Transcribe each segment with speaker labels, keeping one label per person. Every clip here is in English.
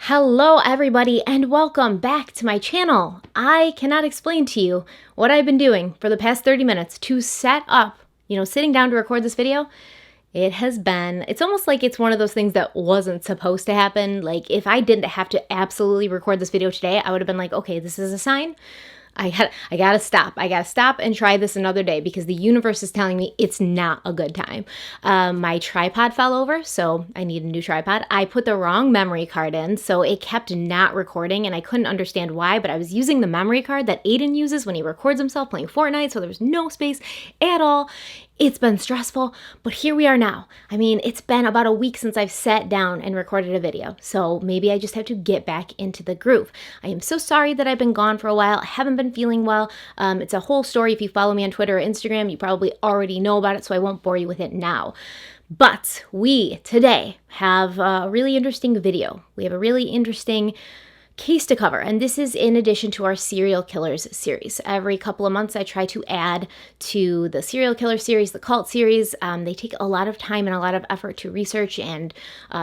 Speaker 1: Hello everybody and welcome back to my channel. I cannot explain to you what I've been doing for the past 30 minutes to set up, sitting down to record this video. It's almost like it's one of those things that wasn't supposed to happen. Like if I didn't have to absolutely record this video today, I would have been like, okay, this is a sign. I gotta stop. I gotta stop and try this another day because the universe is telling me it's not a good time. My tripod fell over, so I need a new tripod. I put the wrong memory card in, so it kept not recording, and I couldn't understand why, but I was using the memory card that Aiden uses when he records himself playing Fortnite, so there was no space at all. It's been stressful, but here we are now. I mean, it's been about a week since I've sat down and recorded a video, so maybe I just have to get back into the groove. I am so sorry that I've been gone for a while. I haven't been feeling well. It's a whole story. If you follow me on Twitter or Instagram, you probably already know about it, so I won't bore you with it now. But we today have a really interesting video. We have a really interesting case to cover, and this is in addition to our serial killers series. Every couple of months I try to add to the serial killer series, the cult series. They take a lot of time and a lot of effort to research and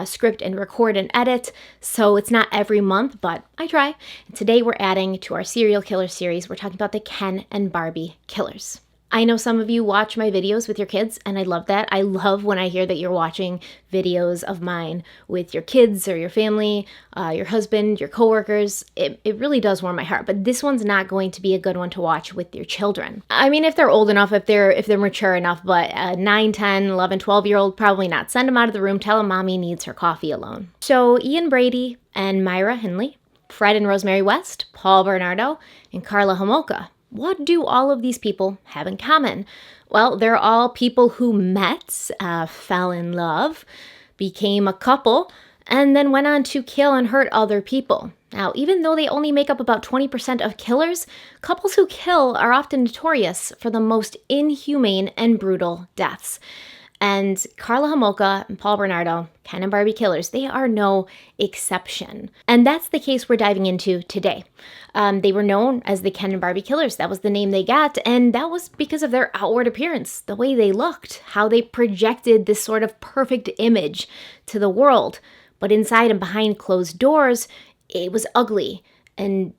Speaker 1: script and record and edit, so it's not every month, but I try. And today we're adding to our serial killer series. We're talking about the Ken and Barbie killers. I know some of you watch my videos with your kids, and I love that. I love when I hear that you're watching videos of mine with your kids or your family, your husband, your coworkers. It really does warm my heart, but this one's not going to be a good one to watch with your children. I mean, if they're old enough, if they're mature enough, but a 9, 10, 11, 12-year-old, probably not. Send them out of the room. Tell them mommy needs her coffee alone. So Ian Brady and Myra Hindley, Fred and Rosemary West, Paul Bernardo, and Karla Homolka. What do all of these people have in common? Well, they're all people who met, fell in love, became a couple, and then went on to kill and hurt other people. Now, even though they only make up about 20% of killers, couples who kill are often notorious for the most inhumane and brutal deaths. And Karla Homolka and Paul Bernardo, Ken and Barbie killers, they are no exception. And that's the case we're diving into today. They were known as the Ken and Barbie killers. That was the name they got, and that was because of their outward appearance, the way they looked, how they projected this sort of perfect image to the world. But inside and behind closed doors, it was ugly and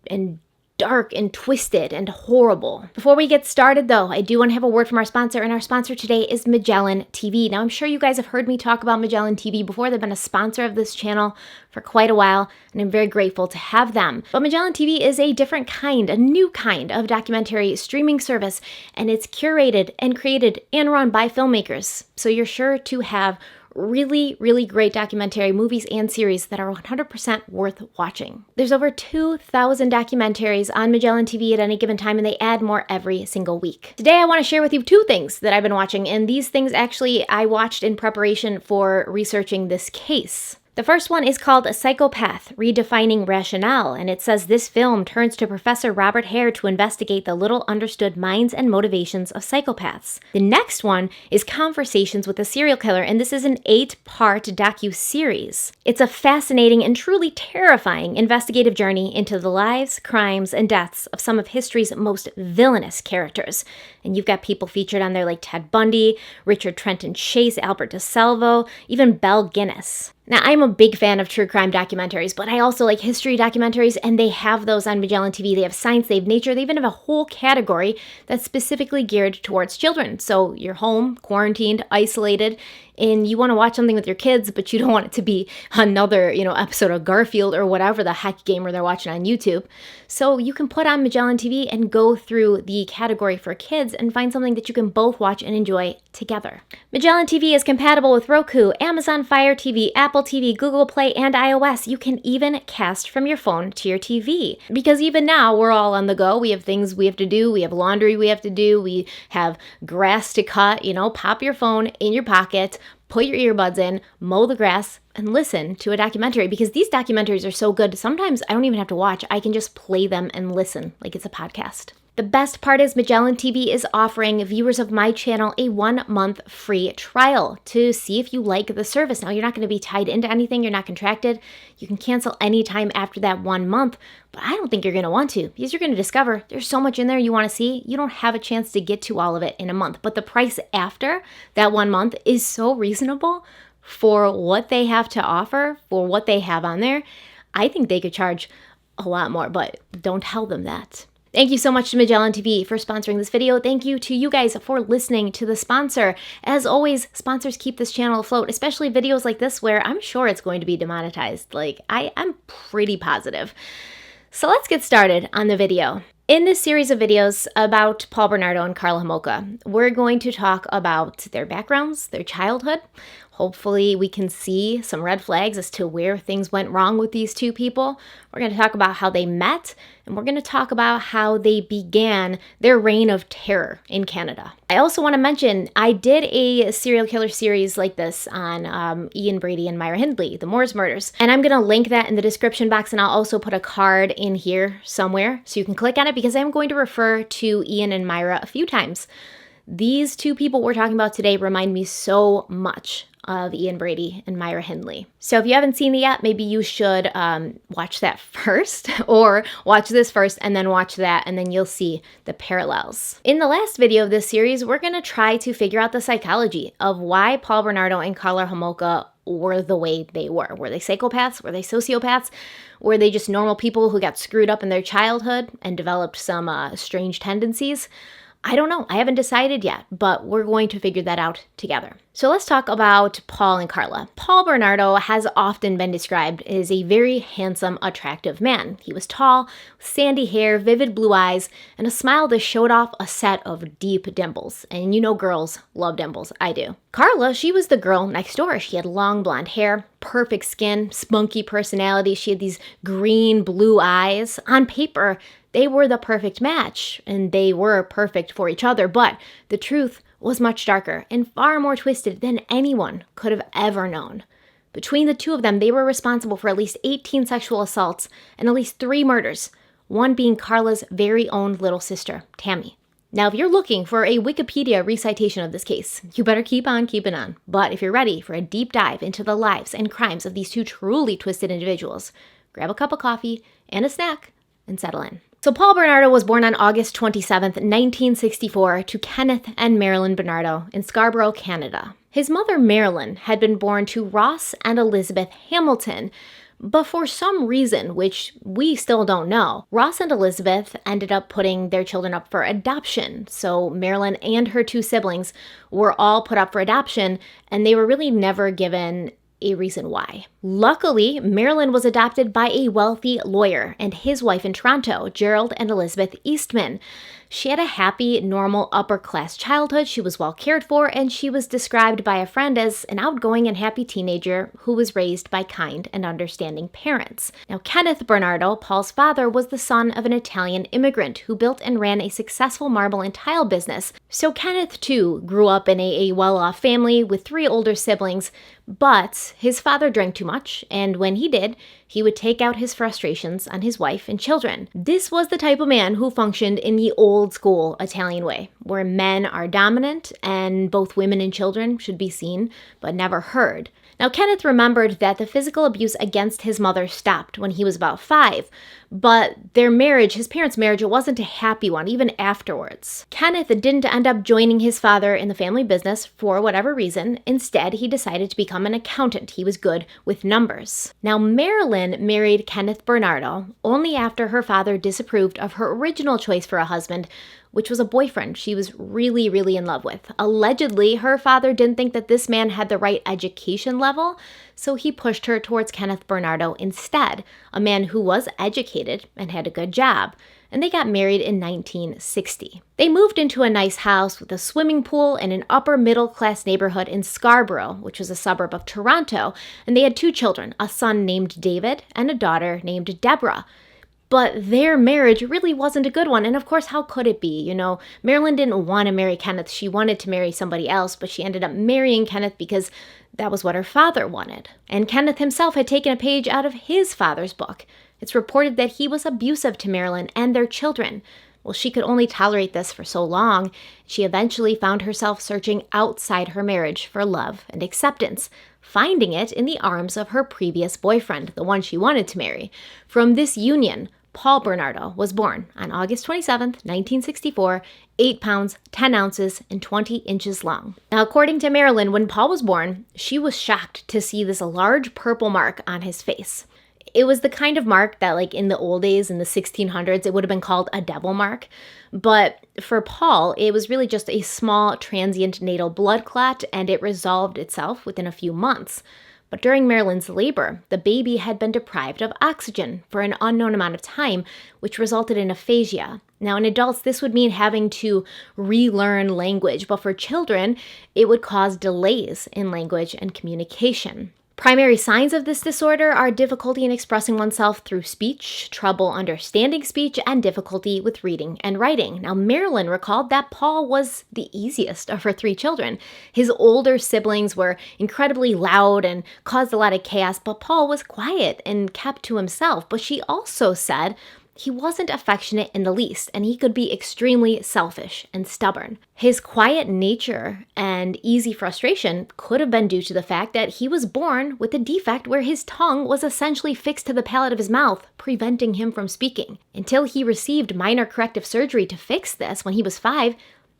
Speaker 1: dark and twisted and horrible. Before we get started though, I do want to have a word from our sponsor, and our sponsor today is Magellan TV. Now I'm sure you guys have heard me talk about Magellan TV before. They've been a sponsor of this channel for quite a while, and I'm very grateful to have them. But Magellan TV is a different kind, a new kind of documentary streaming service, and it's curated and created and run by filmmakers. So you're sure to have really, really great documentary movies and series that are 100% worth watching. There's over 2,000 documentaries on Magellan TV at any given time, and they add more every single week. Today, I want to share with you 2 things that I've been watching, and these things actually I watched in preparation for researching this case. The first one is called Psychopath, Redefining Rationale, and it says this film turns to Professor Robert Hare to investigate the little understood minds and motivations of psychopaths. The next one is Conversations with a Serial Killer, and this is an 8-part docu-series. It's a fascinating and truly terrifying investigative journey into the lives, crimes, and deaths of some of history's most villainous characters. And you've got people featured on there like Ted Bundy, Richard Trenton Chase, Albert DeSalvo, even Belle Guinness. Now, I'm a big fan of true crime documentaries, but I also like history documentaries, and they have those on Magellan TV. They have science, they have nature, they even have a whole category that's specifically geared towards children. So you're home, quarantined, isolated, and you want to watch something with your kids, but you don't want it to be another, episode of Garfield or whatever the heck gamer they're watching on YouTube. So you can put on Magellan TV and go through the category for kids and find something that you can both watch and enjoy together. Magellan TV is compatible with Roku, Amazon Fire TV, Apple TV, Google Play, and iOS. You can even cast from your phone to your TV. Because even now, we're all on the go. We have things we have to do. We have laundry we have to do. We have grass to cut. Pop your phone in your pocket, put your earbuds in, mow the grass, and listen to a documentary, because these documentaries are so good. Sometimes I don't even have to watch. I can just play them and listen like it's a podcast. The best part is Magellan TV is offering viewers of my channel a 1-month free trial to see if you like the service. Now, you're not going to be tied into anything. You're not contracted. You can cancel anytime after that 1 month, but I don't think you're going to want to, because you're going to discover there's so much in there you want to see. You don't have a chance to get to all of it in a month, but the price after that 1 month is so reasonable for what they have to offer, for what they have on there. I think they could charge a lot more, but don't tell them that. Thank you so much to Magellan TV for sponsoring this video. Thank you to you guys for listening to the sponsor. As always, sponsors keep this channel afloat, especially videos like this where I'm sure it's going to be demonetized. Like, I'm pretty positive. So let's get started on the video. In this series of videos about Paul Bernardo and Karla Homolka, we're going to talk about their backgrounds, their childhood. Hopefully we can see some red flags as to where things went wrong with these two people. We're going to talk about how they met, and we're going to talk about how they began their reign of terror in Canada. I also want to mention I did a serial killer series like this on Ian, Brady, and Myra Hindley, the Moors murders. And I'm going to link that in the description box, and I'll also put a card in here somewhere so you can click on it because I'm going to refer to Ian and Myra a few times. These two people we're talking about today remind me so much of Ian Brady and Myra Hindley. So if you haven't seen it yet, maybe you should watch that first, or watch this first and then watch that, and then you'll see the parallels. In the last video of this series, we're going to try to figure out the psychology of why Paul Bernardo and Karla Homolka were the way they were. Were they psychopaths? Were they sociopaths? Were they just normal people who got screwed up in their childhood and developed some strange tendencies? I don't know. I haven't decided yet, but we're going to figure that out together. So let's talk about Paul and Karla. Paul Bernardo has often been described as a very handsome, attractive man. He was tall, with sandy hair, vivid blue eyes, and a smile that showed off a set of deep dimples. And you know girls love dimples. I do. Karla, she was the girl next door. She had long blonde hair, perfect skin, spunky personality. She had these green blue eyes. On paper, they were the perfect match, and they were perfect for each other, but the truth was much darker and far more twisted than anyone could have ever known. Between the two of them, they were responsible for at least 18 sexual assaults and at least 3 murders, one being Karla's very own little sister, Tammy. Now, if you're looking for a Wikipedia recitation of this case, you better keep on keeping on. But if you're ready for a deep dive into the lives and crimes of these two truly twisted individuals, grab a cup of coffee and a snack and settle in. So Paul Bernardo was born on August 27th, 1964 to Kenneth and Marilyn Bernardo in Scarborough, Canada. His mother, Marilyn, had been born to Ross and Elizabeth Hamilton, but for some reason, which we still don't know, Ross and Elizabeth ended up putting their children up for adoption. So Marilyn and her 2 siblings were all put up for adoption, and they were really never given a reason why. Luckily, Marilyn was adopted by a wealthy lawyer and his wife in Toronto, Gerald and Elizabeth Eastman. She had a happy, normal, upper-class childhood. She was well cared for, and she was described by a friend as an outgoing and happy teenager who was raised by kind and understanding parents. Now, Kenneth Bernardo, Paul's father, was the son of an Italian immigrant who built and ran a successful marble and tile business. So Kenneth, too, grew up in a well-off family with 3 older siblings, but his father drank too much, and when he did, he would take out his frustrations on his wife and children. This was the type of man who functioned in the old school Italian way, where men are dominant and both women and children should be seen but never heard. Now, Kenneth remembered that the physical abuse against his mother stopped when he was about 5, but their marriage, his parents' marriage, it wasn't a happy one, even afterwards. Kenneth didn't end up joining his father in the family business for whatever reason. Instead, he decided to become an accountant. He was good with numbers. Now, Marilyn married Kenneth Bernardo only after her father disapproved of her original choice for a husband, which was a boyfriend she was really, really in love with. Allegedly, her father didn't think that this man had the right education level, so he pushed her towards Kenneth Bernardo instead, a man who was educated and had a good job, and they got married in 1960. They moved into a nice house with a swimming pool in an upper middle-class neighborhood in Scarborough, which was a suburb of Toronto, and they had 2 children, a son named David and a daughter named Deborah. But their marriage really wasn't a good one, and of course, how could it be? You know, Marilyn didn't want to marry Kenneth. She wanted to marry somebody else, but she ended up marrying Kenneth because that was what her father wanted. And Kenneth himself had taken a page out of his father's book. It's reported that he was abusive to Marilyn and their children. Well, she could only tolerate this for so long. She eventually found herself searching outside her marriage for love and acceptance, finding it in the arms of her previous boyfriend, the one she wanted to marry. From this union, Paul Bernardo was born on August 27th, 1964, 8 pounds, 10 ounces, and 20 inches long. Now, according to Marilyn, when Paul was born, she was shocked to see this large purple mark on his face. It was the kind of mark that, like, in the old days, in the 1600s, it would have been called a devil mark. But for Paul, it was really just a small transient natal blood clot, and it resolved itself within a few months. But during Marilyn's labor, the baby had been deprived of oxygen for an unknown amount of time, which resulted in aphasia. Now, in adults, this would mean having to relearn language, but for children, it would cause delays in language and communication. Primary signs of this disorder are difficulty in expressing oneself through speech, trouble understanding speech, and difficulty with reading and writing. Now, Marilyn recalled that Paul was the easiest of her 3 children. His older siblings were incredibly loud and caused a lot of chaos, but Paul was quiet and kept to himself. But she also said he wasn't affectionate in the least, and he could be extremely selfish and stubborn. His quiet nature and easy frustration could have been due to the fact that he was born with a defect where his tongue was essentially fixed to the palate of his mouth, preventing him from speaking. Until he received minor corrective surgery to fix this when he was 5,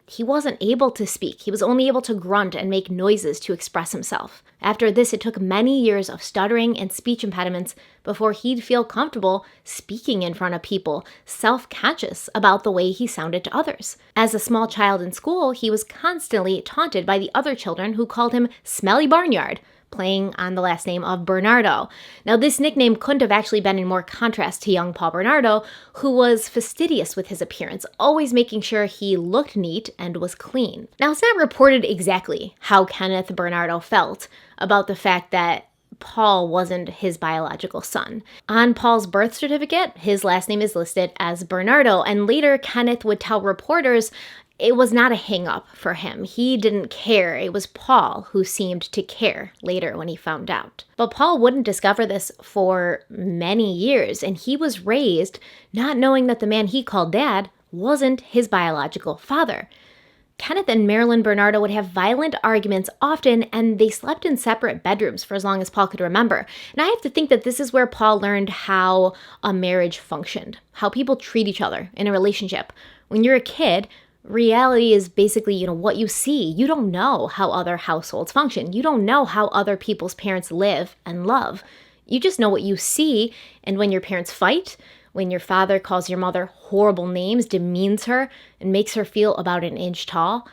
Speaker 1: he wasn't able to speak. He was only able to grunt and make noises to express himself. After this, it took many years of stuttering and speech impediments before he'd feel comfortable speaking in front of people, self-conscious about the way he sounded to others. As a small child in school, he was constantly taunted by the other children who called him Smelly Barnyard, playing on the last name of Bernardo. Now, this nickname couldn't have actually been in more contrast to young Paul Bernardo, who was fastidious with his appearance, always making sure he looked neat and was clean. Now, it's not reported exactly how Kenneth Bernardo felt about the fact that Paul wasn't his biological son. On Paul's birth certificate, his last name is listed as Bernardo, and later Kenneth would tell reporters it was not a hang-up for him. He didn't care. It was Paul who seemed to care later when he found out. But Paul wouldn't discover this for many years, and he was raised not knowing that the man he called dad wasn't his biological father. Kenneth and Marilyn Bernardo would have violent arguments often, and they slept in separate bedrooms for as long as Paul could remember. And I have to think that this is where Paul learned how a marriage functioned, how people treat each other in a relationship. When you're a kid, reality is basically, what you see. You don't know how other households function. You don't know how other people's parents live and love. You just know what you see, and when your parents fight, when your father calls your mother horrible names, demeans her, and makes her feel about an inch tall,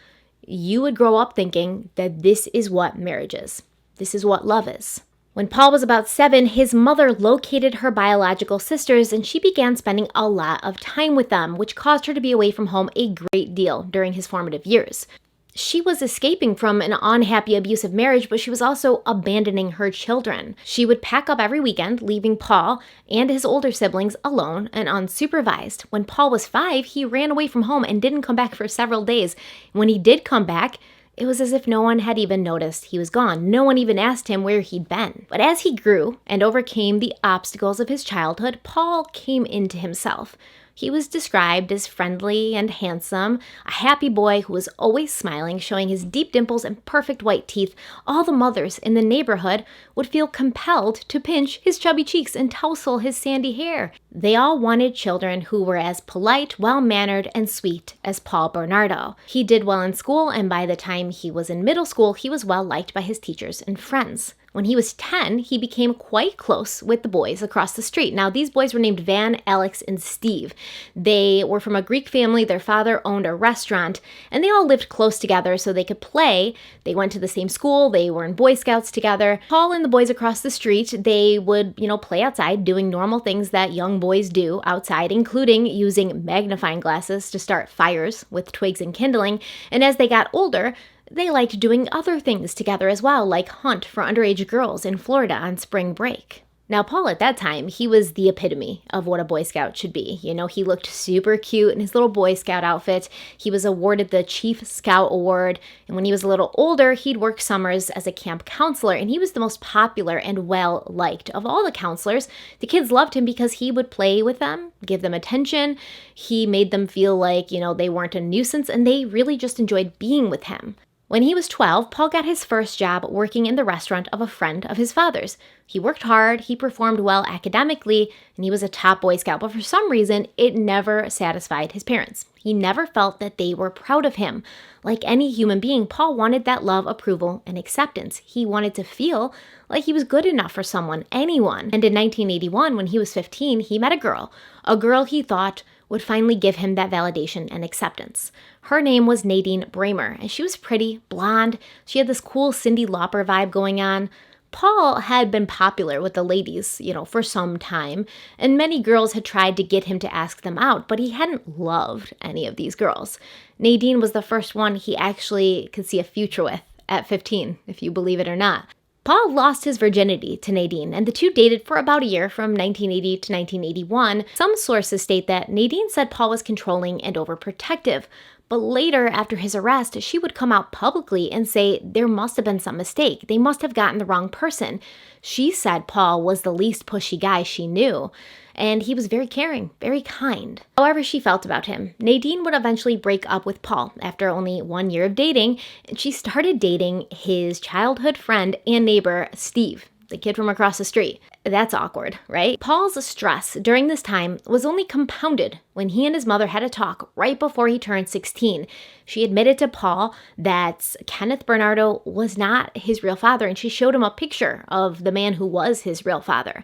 Speaker 1: you would grow up thinking that this is what marriage is. This is what love is. When Paul was about 7, his mother located her biological sisters, and she began spending a lot of time with them, which caused her to be away from home a great deal during his formative years. She was escaping from an unhappy, abusive marriage, but she was also abandoning her children. She would pack up every weekend, leaving Paul and his older siblings alone and unsupervised. When Paul was 5, he ran away from home and didn't come back for several days. When he did come back, it was as if no one had even noticed he was gone. No one even asked him where he'd been. But as he grew and overcame the obstacles of his childhood, Paul came into himself. He was described as friendly and handsome, a happy boy who was always smiling, showing his deep dimples and perfect white teeth. All the mothers in the neighborhood would feel compelled to pinch his chubby cheeks and tousle his sandy hair. They all wanted children who were as polite, well-mannered, and sweet as Paul Bernardo. He did well in school, and by the time he was in middle school, he was well-liked by his teachers and friends. When he was 10, he became quite close with the boys across the street. Now, these boys were named Van, Alex, and Steve. They were from a Greek family. Their father owned a restaurant, and they all lived close together so they could play. They went to the same school. They were in Boy Scouts together. Paul and the boys across the street, they would, play outside, doing normal things that young boys do outside, including using magnifying glasses to start fires with twigs and kindling. And as they got older, they liked doing other things together as well, like hunt for underage girls in Florida on spring break. Now, Paul at that time, he was the epitome of what a Boy Scout should be. He looked super cute in his little Boy Scout outfit. He was awarded the Chief Scout Award, and when he was a little older, he'd work summers as a camp counselor, and he was the most popular and well-liked of all the counselors. The kids loved him because he would play with them, give them attention. He made them feel like, they weren't a nuisance, and they really just enjoyed being with him. When he was 12, Paul got his first job working in the restaurant of a friend of his father's. He worked hard, he performed well academically, and he was a top Boy Scout, but for some reason, it never satisfied his parents. He never felt that they were proud of him. Like any human being, Paul wanted that love, approval, and acceptance. He wanted to feel like he was good enough for someone, anyone. And in 1981, when he was 15, he met a girl he thought would finally give him that validation and acceptance. Her name was Nadine Bramer, and she was pretty, blonde. She had this cool Cyndi Lauper vibe going on. Paul had been popular with the ladies, for some time, and many girls had tried to get him to ask them out, but he hadn't loved any of these girls. Nadine was the first one he actually could see a future with at 15, if you believe it or not. Paul lost his virginity to Nadine, and the two dated for about a year from 1980 to 1981. Some sources state that Nadine said Paul was controlling and overprotective, but later, after his arrest, she would come out publicly and say there must have been some mistake. They must have gotten the wrong person. She said Paul was the least pushy guy she knew, and he was very caring, very kind. However she felt about him, Nadine would eventually break up with Paul after only 1 year of dating, and she started dating his childhood friend and neighbor, Steve, the kid from across the street. That's awkward, right? Paul's stress during this time was only compounded when he and his mother had a talk right before he turned 16. She admitted to Paul that Kenneth Bernardo was not his real father, and she showed him a picture of the man who was his real father.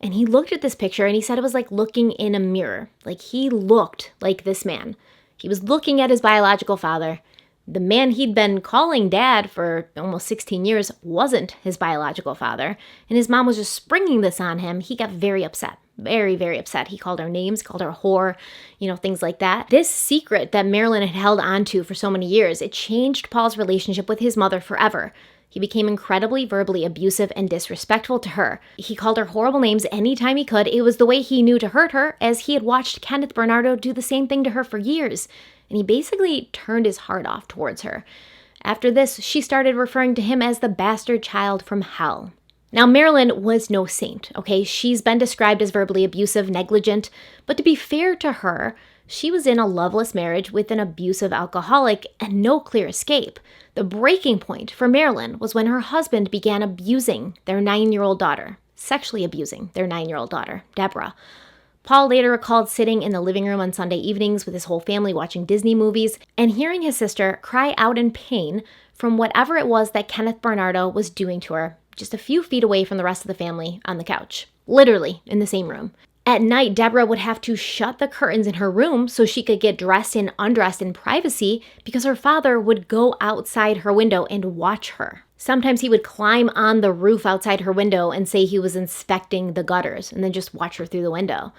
Speaker 1: And he looked at this picture and he said it was like looking in a mirror. Like he looked like this man. He was looking at his biological father. The man he'd been calling dad for almost 16 years wasn't his biological father, and his mom was just springing this on him. He got very upset, very, very upset. He called her names, called her whore, things like that. This secret that Marilyn had held onto for so many years, it changed Paul's relationship with his mother forever. He became incredibly verbally abusive and disrespectful to her. He called her horrible names anytime he could. It was the way he knew to hurt her, as he had watched Kenneth Bernardo do the same thing to her for years. And he basically turned his heart off towards her. After this, she started referring to him as the bastard child from hell. Now, Marilyn was no saint, okay? She's been described as verbally abusive, negligent, but to be fair to her, she was in a loveless marriage with an abusive alcoholic and no clear escape. The breaking point for Marilyn was when her husband began abusing their 9-year-old daughter, sexually abusing their 9-year-old daughter, Deborah. Paul later recalled sitting in the living room on Sunday evenings with his whole family watching Disney movies and hearing his sister cry out in pain from whatever it was that Kenneth Bernardo was doing to her, just a few feet away from the rest of the family on the couch, literally in the same room. At night, Deborah would have to shut the curtains in her room so she could get dressed and undressed in privacy because her father would go outside her window and watch her. Sometimes he would climb on the roof outside her window and say he was inspecting the gutters and then just watch her through the window.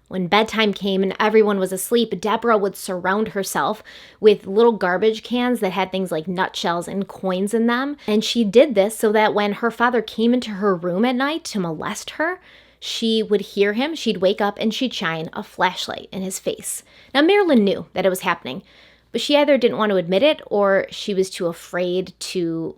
Speaker 1: When bedtime came and everyone was asleep, Deborah would surround herself with little garbage cans that had things like nutshells and coins in them. And she did this so that when her father came into her room at night to molest her, she would hear him, she'd wake up, and she'd shine a flashlight in his face. Now, Marilyn knew that it was happening, but she either didn't want to admit it or she was too afraid to,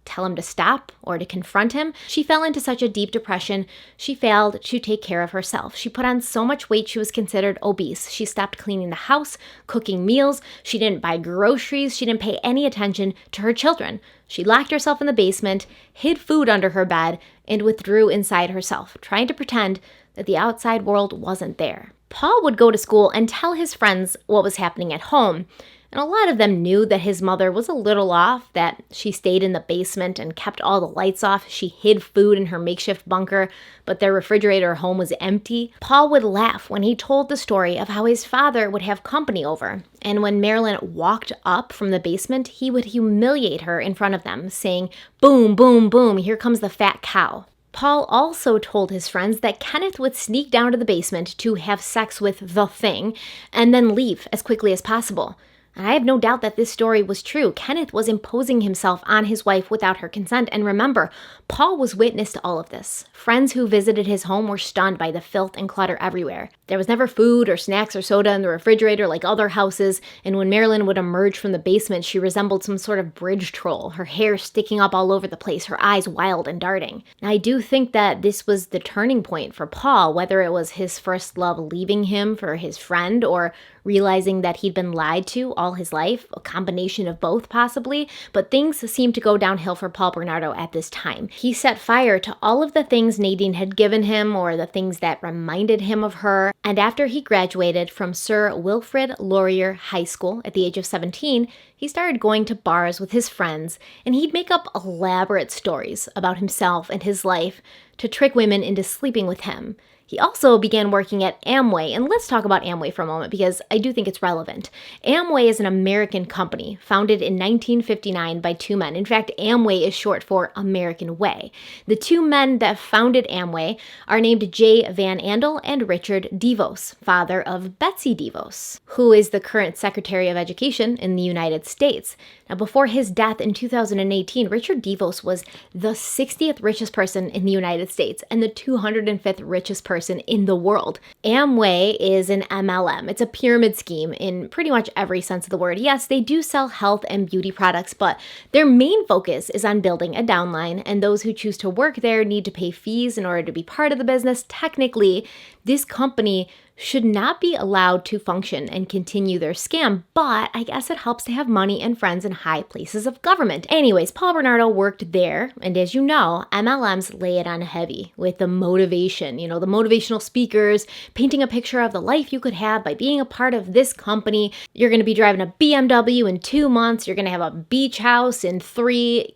Speaker 1: tell him to stop or to confront him. She fell into such a deep depression, she failed to take care of herself. She put on so much weight she was considered obese. She stopped cleaning the house, cooking meals. She didn't buy groceries. She didn't pay any attention to her children. She locked herself in the basement, hid food under her bed, and withdrew inside herself, trying to pretend that the outside world wasn't there. Paul would go to school and tell his friends what was happening at home. And a lot of them knew that his mother was a little off, that she stayed in the basement and kept all the lights off. She hid food in her makeshift bunker, but their refrigerator home was empty. Paul would laugh when he told the story of how his father would have company over. And when Marilyn walked up from the basement, he would humiliate her in front of them, saying, "Boom, boom, boom, here comes the fat cow." Paul also told his friends that Kenneth would sneak down to the basement to have sex with the thing and then leave as quickly as possible. And I have no doubt that this story was true. Kenneth was imposing himself on his wife without her consent. And remember, Paul was witness to all of this. Friends who visited his home were stunned by the filth and clutter everywhere. There was never food or snacks or soda in the refrigerator like other houses. And when Marilyn would emerge from the basement, she resembled some sort of bridge troll, her hair sticking up all over the place, her eyes wild and darting. Now, I do think that this was the turning point for Paul, whether it was his first love leaving him for his friend or realizing that he'd been lied to all his life, a combination of both possibly, but things seemed to go downhill for Paul Bernardo at this time. He set fire to all of the things Nadine had given him or the things that reminded him of her, and after he graduated from Sir Wilfrid Laurier High School at the age of 17, he started going to bars with his friends, and he'd make up elaborate stories about himself and his life to trick women into sleeping with him. He also began working at Amway, and let's talk about Amway for a moment because I do think it's relevant. Amway is an American company founded in 1959 by two men. In fact, Amway is short for American Way. The two men that founded Amway are named J. Van Andel and Richard DeVos, father of Betsy DeVos, who is the current Secretary of Education in the United States. Now, before his death in 2018, Richard DeVos was the 60th richest person in the United States and the 205th richest person in the world. Amway is an MLM. It's a pyramid scheme in pretty much every sense of the word. Yes, they do sell health and beauty products, but their main focus is on building a downline, and those who choose to work there need to pay fees in order to be part of the business. Technically, this company should not be allowed to function and continue their scam, but I guess it helps to have money and friends in high places of government. Anyways, Paul Bernardo worked there, and as you know, MLMs lay it on heavy with the motivation, the motivational speakers, painting a picture of the life you could have by being a part of this company. You're going to be driving a BMW in 2 months, you're going to have a beach house in 3,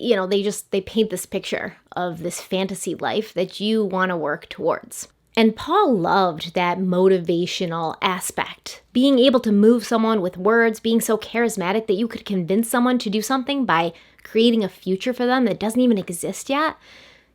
Speaker 1: they paint this picture of this fantasy life that you want to work towards. And Paul loved that motivational aspect, being able to move someone with words, being so charismatic that you could convince someone to do something by creating a future for them that doesn't even exist yet.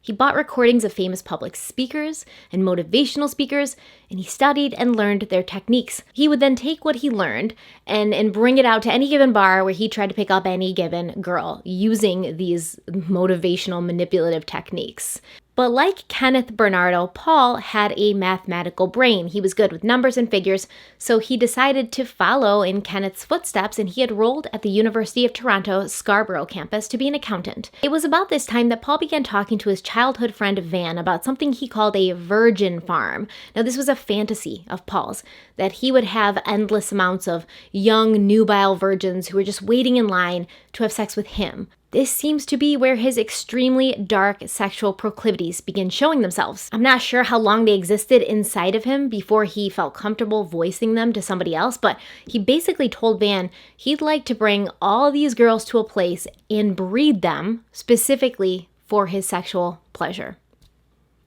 Speaker 1: He bought recordings of famous public speakers and motivational speakers, and he studied and learned their techniques. He would then take what he learned and bring it out to any given bar where he tried to pick up any given girl using these motivational manipulative techniques. But like Kenneth Bernardo, Paul had a mathematical brain. He was good with numbers and figures, so he decided to follow in Kenneth's footsteps, and he enrolled at the University of Toronto Scarborough campus to be an accountant. It was about this time that Paul began talking to his childhood friend Van about something he called a virgin farm. Now, this was a fantasy of Paul's, that he would have endless amounts of young, nubile virgins who were just waiting in line to have sex with him. This seems to be where his extremely dark sexual proclivities begin showing themselves. I'm not sure how long they existed inside of him before he felt comfortable voicing them to somebody else, but he basically told Van he'd like to bring all these girls to a place and breed them specifically for his sexual pleasure.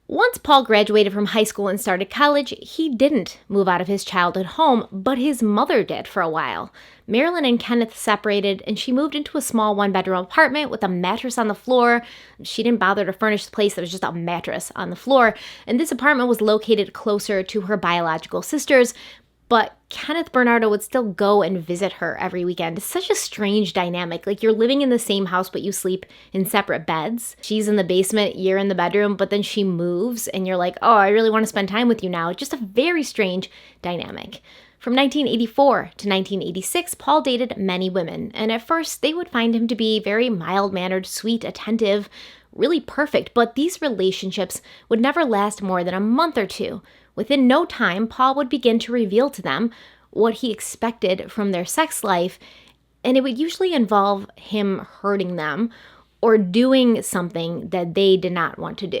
Speaker 1: Once Paul graduated from high school and started college, he didn't move out of his childhood home, but his mother did for a while. Marilyn and Kenneth separated, and she moved into a small one-bedroom apartment with a mattress on the floor. She didn't bother to furnish the place. There was just a mattress on the floor, and this apartment was located closer to her biological sisters, but Kenneth Bernardo would still go and visit her every weekend. It's such a strange dynamic. Like, you're living in the same house, but you sleep in separate beds. She's in the basement, you're in the bedroom, but then she moves, and you're like, oh, I really want to spend time with you now. Just a very strange dynamic. From 1984 to 1986, Paul dated many women, and at first they would find him to be very mild-mannered, sweet, attentive, really perfect, but these relationships would never last more than a month or two. Within no time, Paul would begin to reveal to them what he expected from their sex life, and it would usually involve him hurting them or doing something that they did not want to do.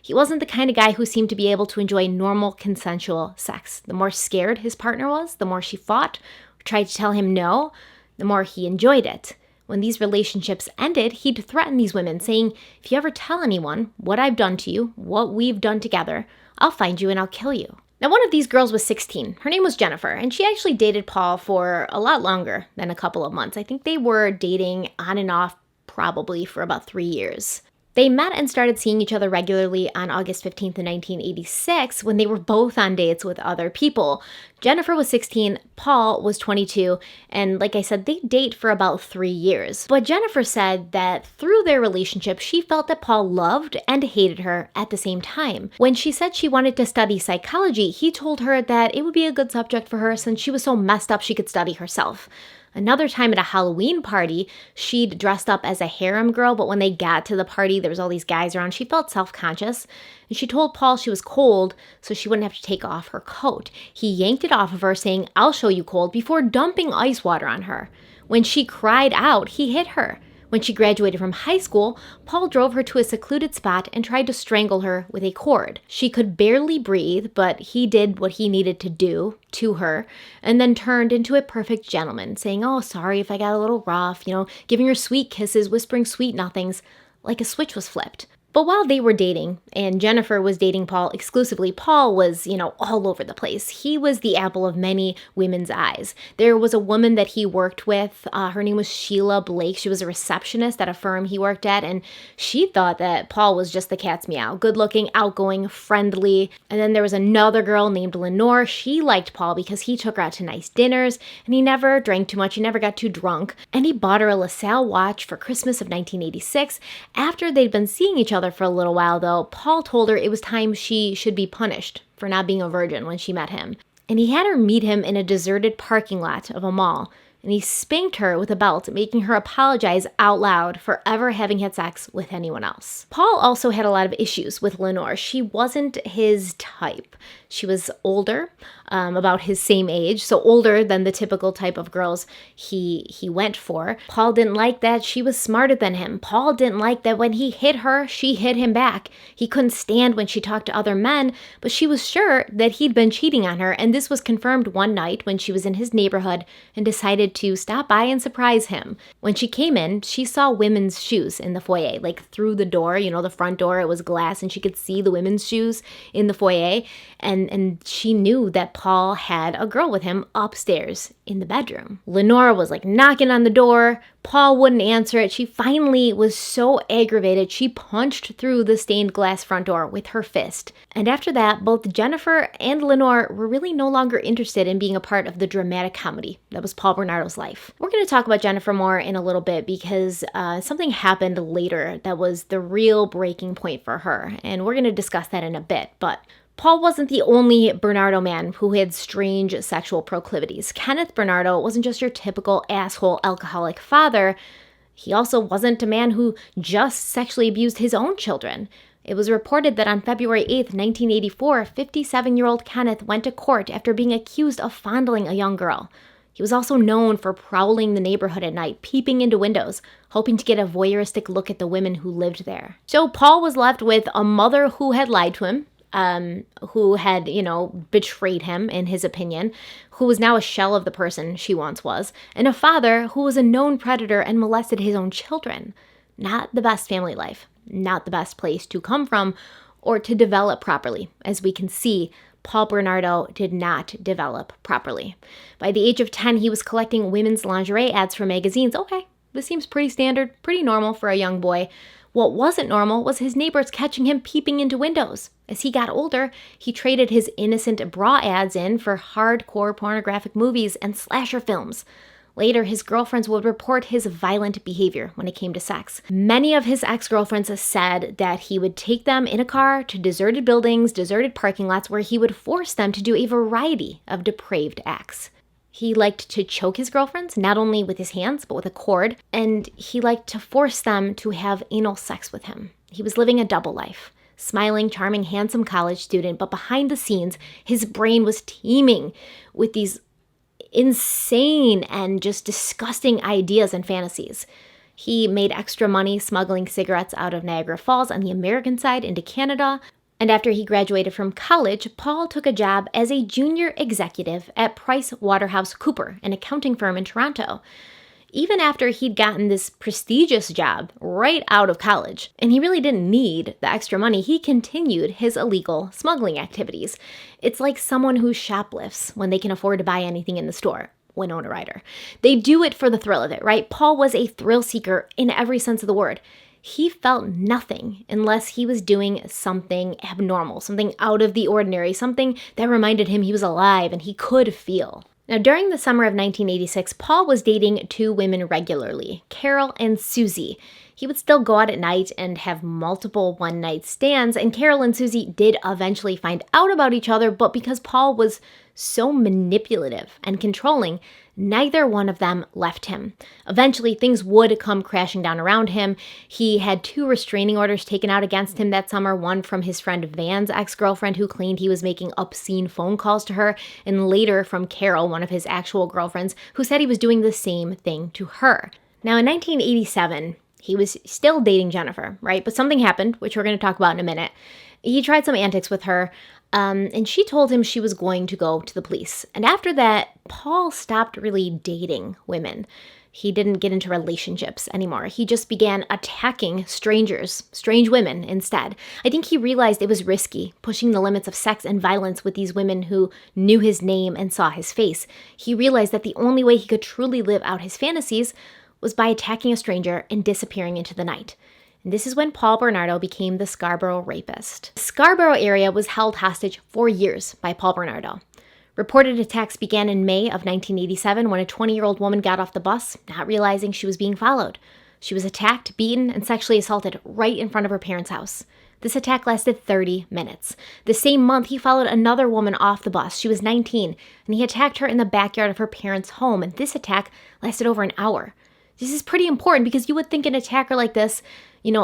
Speaker 1: He wasn't the kind of guy who seemed to be able to enjoy normal consensual sex. The more scared his partner was, the more she fought, or tried to tell him no, the more he enjoyed it. When these relationships ended, he'd threaten these women, saying, if you ever tell anyone what I've done to you, what we've done together, I'll find you and I'll kill you. Now, one of these girls was 16. Her name was Jennifer, and she actually dated Paul for a lot longer than a couple of months. I think they were dating on and off probably for about 3 years. They met and started seeing each other regularly on August 15th, 1986, when they were both on dates with other people. Jennifer was 16, Paul was 22, and like I said, they date for about 3 years. But Jennifer said that through their relationship, she felt that Paul loved and hated her at the same time. When she said she wanted to study psychology, he told her that it would be a good subject for her since she was so messed up she could study herself. Another time at a Halloween party, she'd dressed up as a harem girl, but when they got to the party, there was all these guys around. She felt self-conscious, and she told Paul she was cold so she wouldn't have to take off her coat. He yanked it off of her, saying, "I'll show you cold," before dumping ice water on her. When she cried out, he hit her. When she graduated from high school, Paul drove her to a secluded spot and tried to strangle her with a cord. She could barely breathe, but he did what he needed to do to her, and then turned into a perfect gentleman, saying, "Oh, sorry if I got a little rough," giving her sweet kisses, whispering sweet nothings, like a switch was flipped. But while they were dating, and Jennifer was dating Paul exclusively, Paul was, all over the place. He was the apple of many women's eyes. There was a woman that he worked with. Her name was Sheila Blake. She was a receptionist at a firm he worked at, and she thought that Paul was just the cat's meow. Good-looking, outgoing, friendly. And then there was another girl named Lenore. She liked Paul because he took her out to nice dinners, and he never drank too much. He never got too drunk. And he bought her a LaSalle watch for Christmas of 1986. After they'd been seeing each other for a little while, though, Paul told her it was time she should be punished for not being a virgin when she met him. And he had her meet him in a deserted parking lot of a mall. And he spanked her with a belt, making her apologize out loud for ever having had sex with anyone else. Paul also had a lot of issues with Lenore. She wasn't his type. She was older, about his same age, so older than the typical type of girls he went for. Paul didn't like that she was smarter than him. Paul didn't like that when he hit her, she hit him back. He couldn't stand when she talked to other men, but she was sure that he'd been cheating on her, and this was confirmed one night when she was in his neighborhood and decided to stop by and surprise him. When she came in, she saw women's shoes in the foyer, like through the door, the front door, it was glass, and she could see the women's shoes in the foyer, and she knew that Paul had a girl with him upstairs in the bedroom. Lenora was like knocking on the door. Paul wouldn't answer it. She finally was so aggravated, she punched through the stained glass front door with her fist. And after that, both Jennifer and Lenore were really no longer interested in being a part of the dramatic comedy that was Paul Bernardo's life. We're going to talk about Jennifer more in a little bit because something happened later that was the real breaking point for her. And we're going to discuss that in a bit. But Paul wasn't the only Bernardo man who had strange sexual proclivities. Kenneth Bernardo wasn't just your typical asshole alcoholic father. He also wasn't a man who just sexually abused his own children. It was reported that on February 8th, 1984, 57-year-old Kenneth went to court after being accused of fondling a young girl. He was also known for prowling the neighborhood at night, peeping into windows, hoping to get a voyeuristic look at the women who lived there. So Paul was left with a mother who had lied to him, who had, betrayed him, in his opinion, who was now a shell of the person she once was, and a father who was a known predator and molested his own children. Not the best family life, not the best place to come from or to develop properly. As we can see, Paul Bernardo did not develop properly. By the age of 10, he was collecting women's lingerie ads for magazines. Okay, this seems pretty standard, pretty normal for a young boy. What wasn't normal was his neighbors catching him peeping into windows. As he got older, he traded his innocent bra ads in for hardcore pornographic movies and slasher films. Later, his girlfriends would report his violent behavior when it came to sex. Many of his ex-girlfriends said that he would take them in a car to deserted buildings, deserted parking lots, where he would force them to do a variety of depraved acts. He liked to choke his girlfriends, not only with his hands, but with a cord, and he liked to force them to have anal sex with him. He was living a double life. Smiling, charming, handsome college student, but behind the scenes, his brain was teeming with these insane and just disgusting ideas and fantasies. He made extra money smuggling cigarettes out of Niagara Falls on the American side into Canada. And after he graduated from college, Paul took a job as a junior executive at PricewaterhouseCoopers, an accounting firm in Toronto. Even after he'd gotten this prestigious job right out of college, and he really didn't need the extra money, he continued his illegal smuggling activities. It's like someone who shoplifts when they can afford to buy anything in the store. Winona Ryder. They do it for the thrill of it, right? Paul was a thrill seeker in every sense of the word. He felt nothing unless he was doing something abnormal, something out of the ordinary, something that reminded him he was alive and he could feel. Now, during the summer of 1986, Paul was dating two women regularly, Carol and Susie. He would still go out at night and have multiple one-night stands, and Carol and Susie did eventually find out about each other, but because Paul was so manipulative and controlling, neither one of them left him. Eventually, things would come crashing down around him. He had 2 restraining orders taken out against him that summer, one from his friend Van's ex-girlfriend who claimed he was making obscene phone calls to her, and later from Carol, one of his actual girlfriends, who said he was doing the same thing to her. Now, in 1987, he was still dating Jennifer, right? But something happened, which we're going to talk about in a minute. He tried some antics with her, and she told him she was going to go to the police. And after that, Paul stopped really dating women. He didn't get into relationships anymore. He just began attacking strangers, strange women instead. I think he realized it was risky, pushing the limits of sex and violence with these women who knew his name and saw his face. He realized that the only way he could truly live out his fantasies was by attacking a stranger and disappearing into the night. And this is when Paul Bernardo became the Scarborough rapist. The Scarborough area was held hostage for years by Paul Bernardo. Reported attacks began in May of 1987 when a 20-year-old woman got off the bus, not realizing she was being followed. She was attacked, beaten, and sexually assaulted right in front of her parents' house. This attack lasted 30 minutes. The same month, he followed another woman off the bus. She was 19, and he attacked her in the backyard of her parents' home, and this attack lasted over an hour. This is pretty important because you would think an attacker like this,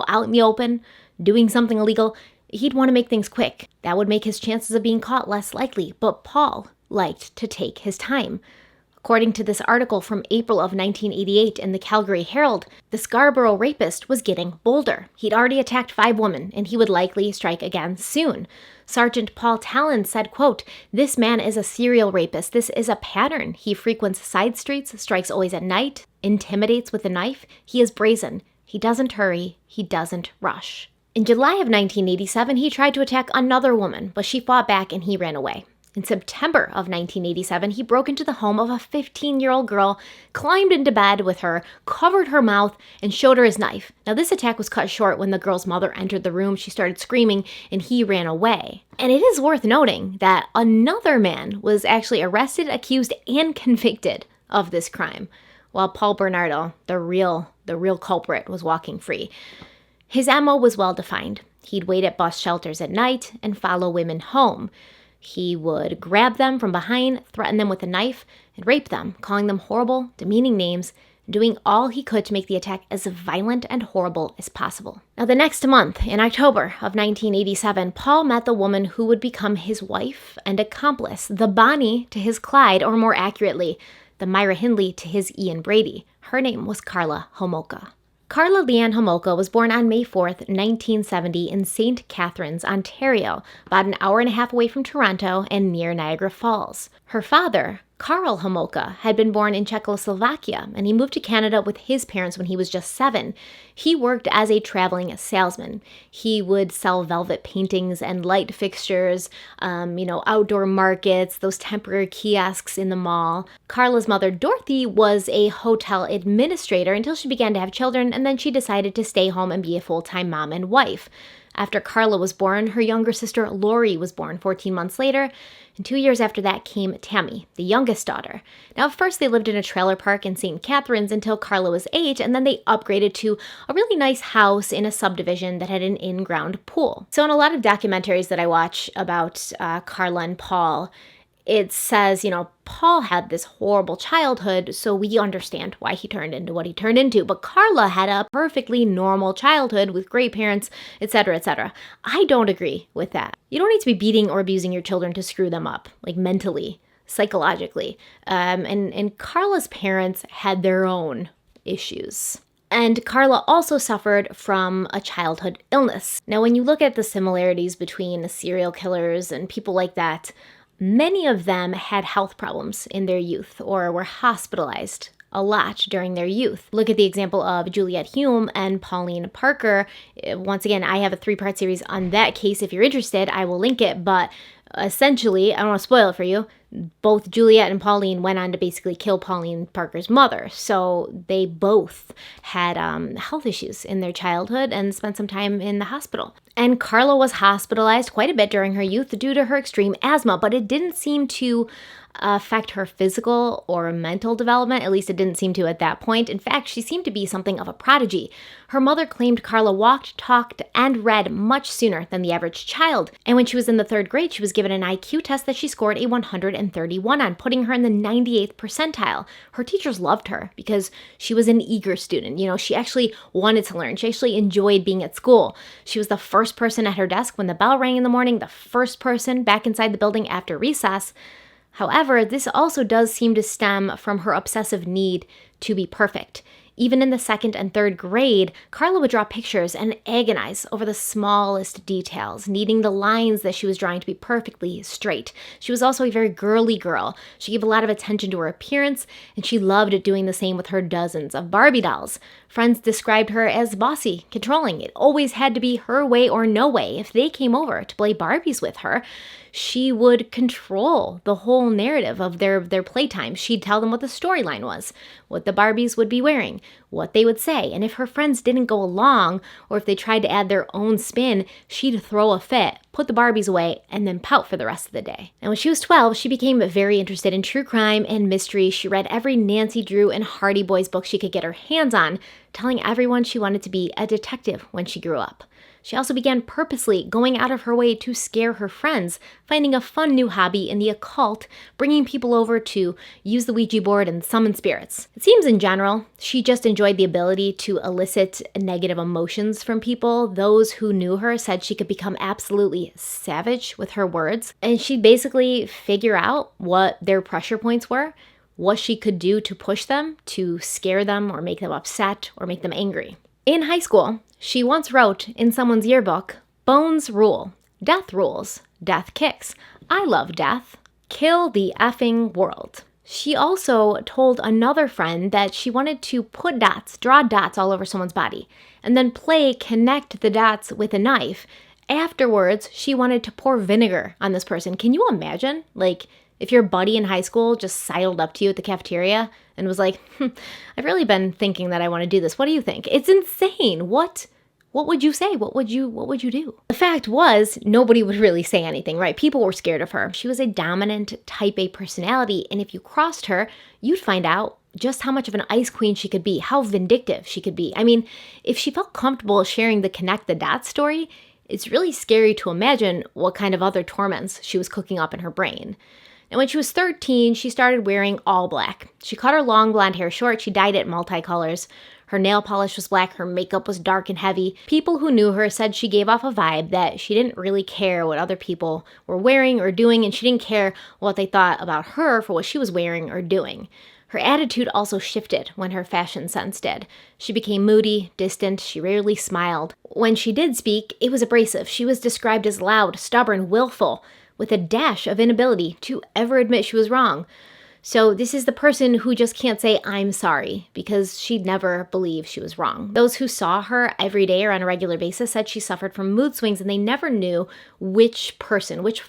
Speaker 1: out in the open, doing something illegal, he'd want to make things quick. That would make his chances of being caught less likely. But Paul liked to take his time. According to this article from April of 1988 in the Calgary Herald, the Scarborough rapist was getting bolder. He'd already attacked 5 women, and he would likely strike again soon. Sergeant Paul Talon said, quote, "This man is a serial rapist. This is a pattern. He frequents side streets, strikes always at night, intimidates with a knife. He is brazen. He doesn't hurry. He doesn't rush." In July of 1987, he tried to attack another woman, but she fought back and he ran away. In September of 1987, he broke into the home of a 15-year-old girl, climbed into bed with her, covered her mouth, and showed her his knife. Now, this attack was cut short when the girl's mother entered the room. She started screaming, and he ran away. And it is worth noting that another man was actually arrested, accused, and convicted of this crime, while Paul Bernardo, the real culprit, was walking free. His MO was well defined. He'd wait at bus shelters at night and follow women home. He would grab them from behind, threaten them with a knife, and rape them, calling them horrible, demeaning names, and doing all he could to make the attack as violent and horrible as possible. Now, the next month, in October of 1987, Paul met the woman who would become his wife and accomplice, the Bonnie to his Clyde, or more accurately, the Myra Hindley to his Ian Brady. Her name was Karla Homolka. Karla Leanne Homolka was born on May 4th, 1970 in St. Catharines, Ontario, about an hour and a half away from Toronto and near Niagara Falls. Her father, Karla Homolka, had been born in Czechoslovakia, and he moved to Canada with his parents when he was just 7. He worked as a traveling salesman. He would sell velvet paintings and light fixtures, outdoor markets, those temporary kiosks in the mall. Karla's mother, Dorothy, was a hotel administrator until she began to have children, and then she decided to stay home and be a full-time mom and wife. After Karla was born, her younger sister, Lori, was born 14 months later, and 2 years after that came Tammy, the youngest daughter. Now, at first, they lived in a trailer park in St. Catharines until Karla was 8, and then they upgraded to a really nice house in a subdivision that had an in-ground pool. So in a lot of documentaries that I watch about Karla and Paul, it says, Paul had this horrible childhood, so we understand why he turned into what he turned into. But Karla had a perfectly normal childhood with great parents, etc., etc. I don't agree with that. You don't need to be beating or abusing your children to screw them up, like mentally, psychologically. And Karla's parents had their own issues. And Karla also suffered from a childhood illness. Now, when you look at the similarities between serial killers and people like that, many of them had health problems in their youth or were hospitalized a lot during their youth. Look at the example of Juliette Hume and Pauline Parker. Once again, I have a 3-part series on that case. If you're interested, I will link it. But essentially, I don't want to spoil it for you, both Juliette and Pauline went on to basically kill Pauline Parker's mother. So they both had health issues in their childhood and spent some time in the hospital. And Karla was hospitalized quite a bit during her youth due to her extreme asthma, but it didn't seem to affect her physical or mental development. At least it didn't seem to at that point. In fact, she seemed to be something of a prodigy. Her mother claimed Karla walked, talked, and read much sooner than the average child. And when she was in the 3rd grade, she was given an IQ test that she scored a 100 131 on, putting her in the 98th percentile. Her teachers loved her because she was an eager student. You know, she actually wanted to learn. She actually enjoyed being at school. She was the first person at her desk when the bell rang in the morning, the first person back inside the building after recess. However, this also does seem to stem from her obsessive need to be perfect. Even in the 2nd and 3rd grade, Karla would draw pictures and agonize over the smallest details, needing the lines that she was drawing to be perfectly straight. She was also a very girly girl. She gave a lot of attention to her appearance, and she loved doing the same with her dozens of Barbie dolls. Friends described her as bossy, controlling. It always had to be her way or no way. If they came over to play Barbies with her, she would control the whole narrative of their playtime. She'd tell them what the storyline was, what the Barbies would be wearing, what they would say. And if her friends didn't go along, or if they tried to add their own spin, she'd throw a fit, put the Barbies away, and then pout for the rest of the day. And when she was 12, she became very interested in true crime and mystery. She read every Nancy Drew and Hardy Boys book she could get her hands on, telling everyone she wanted to be a detective when she grew up. She also began purposely going out of her way to scare her friends, finding a fun new hobby in the occult, bringing people over to use the Ouija board and summon spirits. It seems in general, she just enjoyed the ability to elicit negative emotions from people. Those who knew her said she could become absolutely savage with her words, and she'd basically figure out what their pressure points were, what she could do to push them, to scare them or make them upset or make them angry. In high school, she once wrote in someone's yearbook, "Bones rule, death rules, death kicks. I love death. Kill the effing world." She also told another friend that she wanted to put dots, draw dots all over someone's body, and then connect the dots with a knife. Afterwards, she wanted to pour vinegar on this person. Can you imagine? Like, if your buddy in high school just sidled up to you at the cafeteria and was like, I've really been thinking that I want to do this. What do you think? It's insane. What would you say? What would you do? The fact was, nobody would really say anything, right? People were scared of her. She was a dominant type A personality, and if you crossed her, you'd find out just how much of an ice queen she could be, how vindictive she could be. I mean, if she felt comfortable sharing the connect the dots story, it's really scary to imagine what kind of other torments she was cooking up in her brain. And when she was 13, she started wearing all black. She cut her long blonde hair short. She dyed it multicolors. Her nail polish was black. Her makeup was dark and heavy. People who knew her said she gave off a vibe that she didn't really care what other people were wearing or doing, and she didn't care what they thought about her for what she was wearing or doing. Her attitude also shifted when her fashion sense did. She became moody, distant. She rarely smiled. When she did speak, it was abrasive. She was described as loud, stubborn, willful, with a dash of inability to ever admit she was wrong. So this is the person who just can't say, I'm sorry, because she'd never believe she was wrong. Those who saw her every day or on a regular basis said she suffered from mood swings, and they never knew which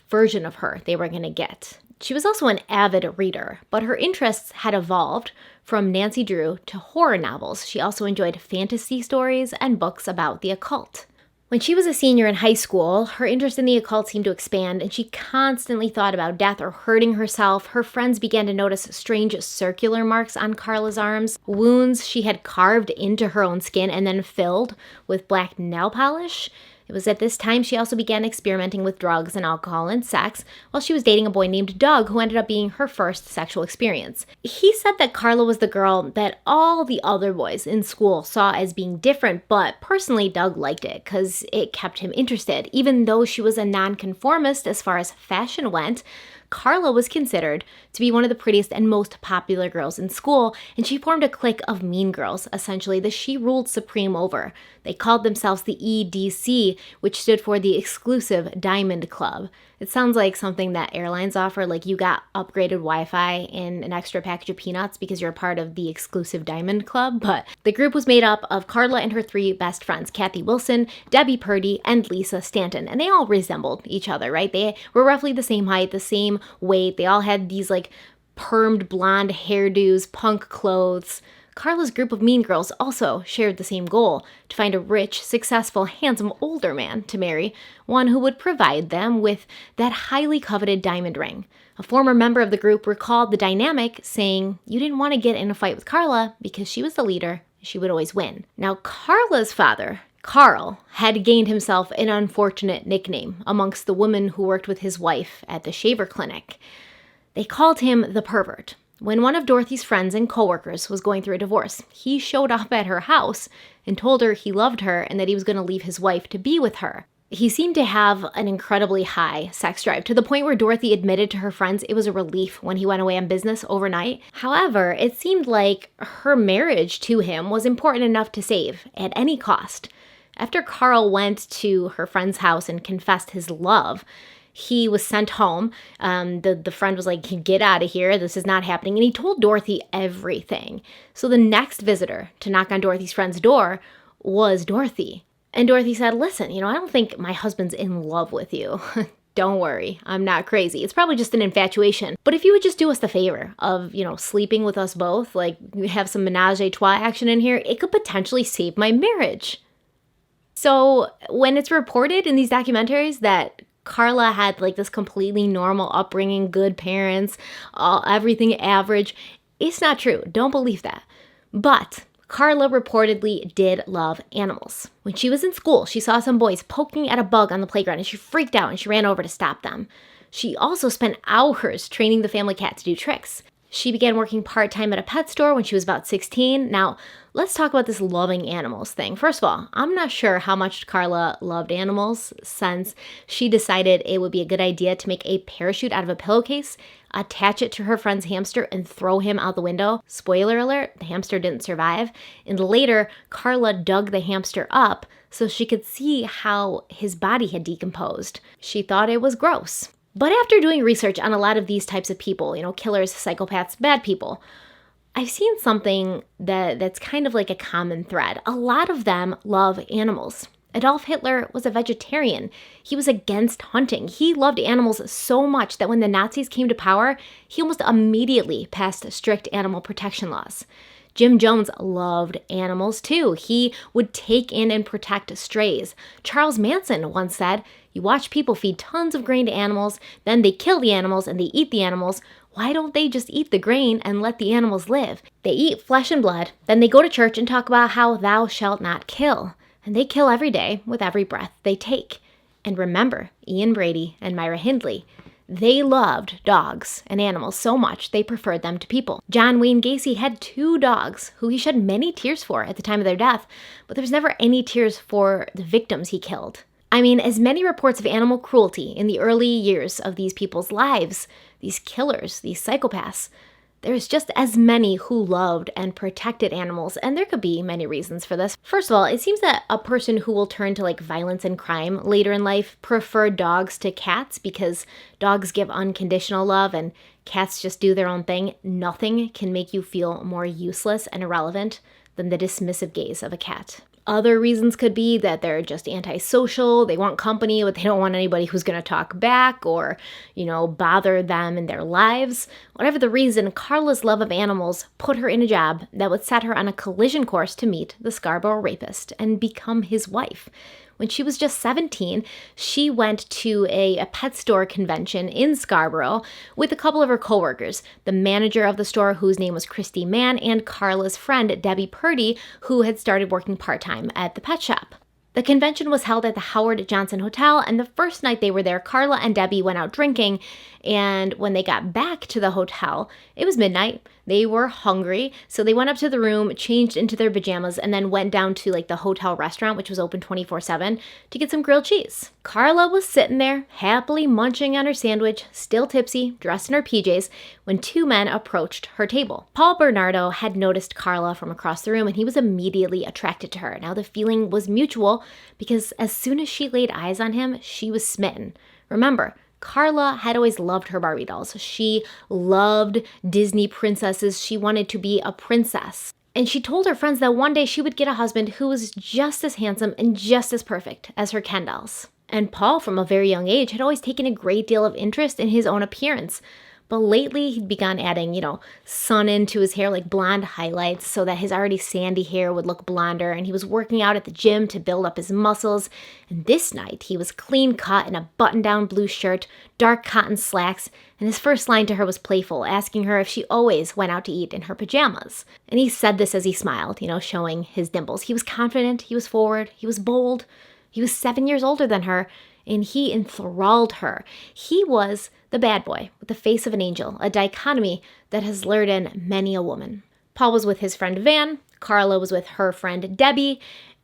Speaker 1: version of her they were going to get. She was also an avid reader, but her interests had evolved from Nancy Drew to horror novels. She also enjoyed fantasy stories and books about the occult. When she was a senior in high school, her interest in the occult seemed to expand, and she constantly thought about death or hurting herself. Her friends began to notice strange circular marks on Karla's arms, wounds she had carved into her own skin and then filled with black nail polish. It was at this time she also began experimenting with drugs and alcohol and sex while she was dating a boy named Doug, who ended up being her first sexual experience. He said that Karla was the girl that all the other boys in school saw as being different, but personally Doug liked it because it kept him interested. Even though she was a nonconformist as far as fashion went, Karla was considered to be one of the prettiest and most popular girls in school, and she formed a clique of mean girls, essentially, that she ruled supreme over. They called themselves the EDC, which stood for the Exclusive Diamond Club. It sounds like something that airlines offer, like you got upgraded Wi-Fi and an extra package of peanuts because you're a part of the Exclusive Diamond Club, but the group was made up of Karla and her three best friends, Kathy Wilson, Debbie Purdy, and Lisa Stanton, and they all resembled each other, right? They were roughly the same height, the same weight. They all had these like permed blonde hairdos, punk clothes. Karla's group of mean girls also shared the same goal, to find a rich, successful, handsome older man to marry, one who would provide them with that highly coveted diamond ring. A former member of the group recalled the dynamic, saying, "You didn't want to get in a fight with Karla because she was the leader, she would always win." Now, Karla's father, Carl, had gained himself an unfortunate nickname amongst the women who worked with his wife at the shaver clinic. They called him the pervert. When one of Dorothy's friends and coworkers was going through a divorce, he showed up at her house and told her he loved her and that he was going to leave his wife to be with her. He seemed to have an incredibly high sex drive, to the point where Dorothy admitted to her friends it was a relief when he went away on business overnight. However, it seemed like her marriage to him was important enough to save at any cost. After Carl went to her friend's house and confessed his love, he was sent home. The friend was like, get out of here. This is not happening. And he told Dorothy everything. So the next visitor to knock on Dorothy's friend's door was Dorothy. And Dorothy said, listen, I don't think my husband's in love with you. Don't worry, I'm not crazy. It's probably just an infatuation. But if you would just do us the favor of, sleeping with us both, like we have some menage a trois action in here, it could potentially save my marriage. So when it's reported in these documentaries that Karla had like this completely normal upbringing, good parents, everything average, it's not true. Don't believe that. But Karla reportedly did love animals. When she was in school, she saw some boys poking at a bug on the playground and she freaked out and she ran over to stop them. She also spent hours training the family cat to do tricks. She began working part-time at a pet store when she was about 16. Now, let's talk about this loving animals thing. First of all, I'm not sure how much Karla loved animals since she decided it would be a good idea to make a parachute out of a pillowcase, attach it to her friend's hamster, and throw him out the window. Spoiler alert, the hamster didn't survive. And later, Karla dug the hamster up so she could see how his body had decomposed. She thought it was gross. But after doing research on a lot of these types of people, killers, psychopaths, bad people, I've seen something that's kind of like a common thread. A lot of them love animals. Adolf Hitler was a vegetarian. He was against hunting. He loved animals so much that when the Nazis came to power, he almost immediately passed strict animal protection laws. Jim Jones loved animals too. He would take in and protect strays. Charles Manson once said, you watch people feed tons of grain to animals, then they kill the animals and they eat the animals. Why don't they just eat the grain and let the animals live? They eat flesh and blood, then they go to church and talk about how thou shalt not kill. And they kill every day with every breath they take. And remember, Ian Brady and Myra Hindley, they loved dogs and animals so much they preferred them to people. John Wayne Gacy had 2 dogs who he shed many tears for at the time of their death, but there was never any tears for the victims he killed. I mean, as many reports of animal cruelty in the early years of these people's lives, these killers, these psychopaths, there's just as many who loved and protected animals, and there could be many reasons for this. First of all, it seems that a person who will turn to like violence and crime later in life prefer dogs to cats because dogs give unconditional love and cats just do their own thing. Nothing can make you feel more useless and irrelevant than the dismissive gaze of a cat. Other reasons could be that they're just antisocial, they want company, but they don't want anybody who's going to talk back or, bother them in their lives. Whatever the reason, Karla's love of animals put her in a job that would set her on a collision course to meet the Scarborough rapist and become his wife. When she was just 17, she went to a pet store convention in Scarborough with a couple of her coworkers, the manager of the store, whose name was Christy Mann, and Karla's friend, Debbie Purdy, who had started working part-time at the pet shop. The convention was held at the Howard Johnson Hotel, and the first night they were there, Karla and Debbie went out drinking, and when they got back to the hotel, it was midnight. They were hungry, so they went up to the room, changed into their pajamas, and then went down to the hotel restaurant, which was open 24/7, to get some grilled cheese. Karla was sitting there, happily munching on her sandwich, still tipsy, dressed in her PJs, when 2 men approached her table. Paul Bernardo had noticed Karla from across the room, and he was immediately attracted to her. Now, the feeling was mutual, because as soon as she laid eyes on him, she was smitten. Remember, Karla had always loved her Barbie dolls. She loved Disney princesses. She wanted to be a princess. And she told her friends that one day she would get a husband who was just as handsome and just as perfect as her Ken dolls. And Paul, from a very young age, had always taken a great deal of interest in his own appearance. But lately, he'd begun adding, sun into his hair, like blonde highlights, so that his already sandy hair would look blonder. And he was working out at the gym to build up his muscles. And this night, he was clean cut in a button-down blue shirt, dark cotton slacks, and his first line to her was playful, asking her if she always went out to eat in her pajamas. And he said this as he smiled, showing his dimples. He was confident, he was forward, he was bold. He was 7 years older than her, and he enthralled her. He was the bad boy with the face of an angel, a dichotomy that has lured in many a woman. Paul was with his friend Van, Karla was with her friend Debbie,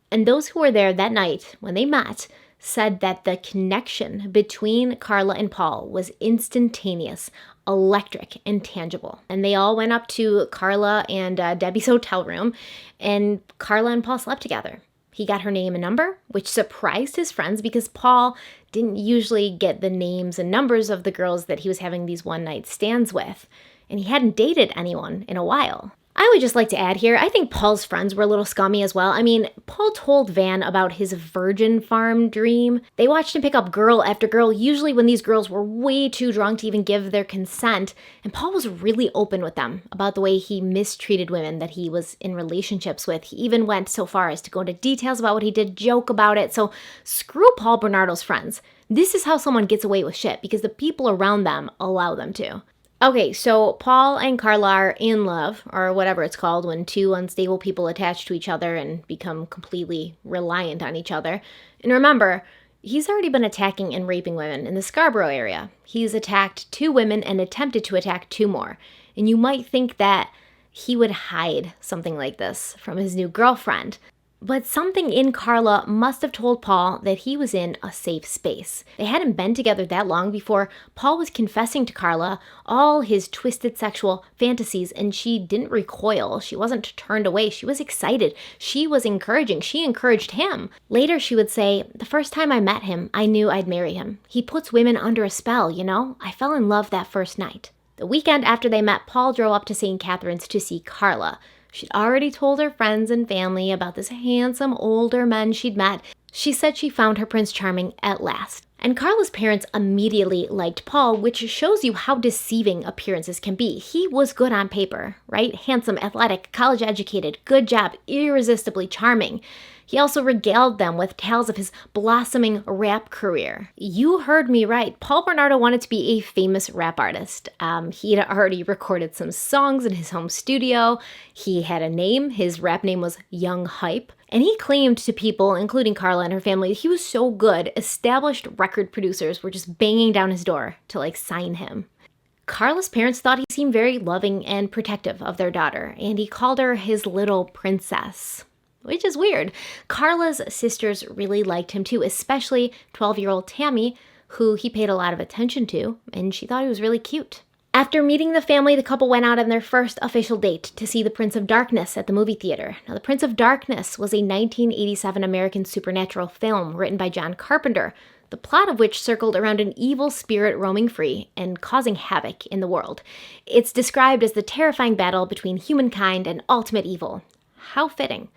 Speaker 1: and those who were there that night when they met said that the connection between Karla and Paul was instantaneous, electric, and tangible. And they all went up to Karla and Debbie's hotel room, and Karla and Paul slept together. He got her name and number, which surprised his friends because Paul didn't usually get the names and numbers of the girls that he was having these one-night stands with, and he hadn't dated anyone in a while. I would just like to add here, I think Paul's friends were a little scummy as well. I mean, Paul told Van about his virgin farm dream. They watched him pick up girl after girl, usually when these girls were way too drunk to even give their consent. And Paul was really open with them about the way he mistreated women that he was in relationships with. He even went so far as to go into details about what he did, joke about it. So screw Paul Bernardo's friends. This is how someone gets away with shit, because the people around them allow them to. Okay, so Paul and Karla are in love, or whatever it's called when two unstable people attach to each other and become completely reliant on each other. And remember, he's already been attacking and raping women in the Scarborough area. He's attacked 2 women and attempted to attack 2 more. And you might think that he would hide something like this from his new girlfriend. But something in Karla must have told Paul that he was in a safe space. They hadn't been together that long before Paul was confessing to Karla all his twisted sexual fantasies, and she didn't recoil. She wasn't turned away. She was excited. She was encouraging. She encouraged him. Later, she would say, "The first time I met him, I knew I'd marry him. He puts women under a spell, you know? I fell in love that first night." The weekend after they met, Paul drove up to St. Catharines to see Karla. She'd already told her friends and family about this handsome older man she'd met. She said she found her Prince Charming at last. And Karla's parents immediately liked Paul, which shows you how deceiving appearances can be. He was good on paper, right? Handsome, athletic, college educated, good job, irresistibly charming. He also regaled them with tales of his blossoming rap career. You heard me right. Paul Bernardo wanted to be a famous rap artist. He had already recorded some songs in his home studio. He had a name. His rap name was Young Hype. And he claimed to people, including Karla and her family, he was so good, established record producers were just banging down his door to sign him. Karla's parents thought he seemed very loving and protective of their daughter, and he called her his little princess. Which is weird. Karla's sisters really liked him too, especially 12-year-old Tammy, who he paid a lot of attention to, and she thought he was really cute. After meeting the family, the couple went out on their first official date to see The Prince of Darkness at the movie theater. Now, The Prince of Darkness was a 1987 American supernatural film written by John Carpenter, the plot of which circled around an evil spirit roaming free and causing havoc in the world. It's described as the terrifying battle between humankind and ultimate evil. How fitting.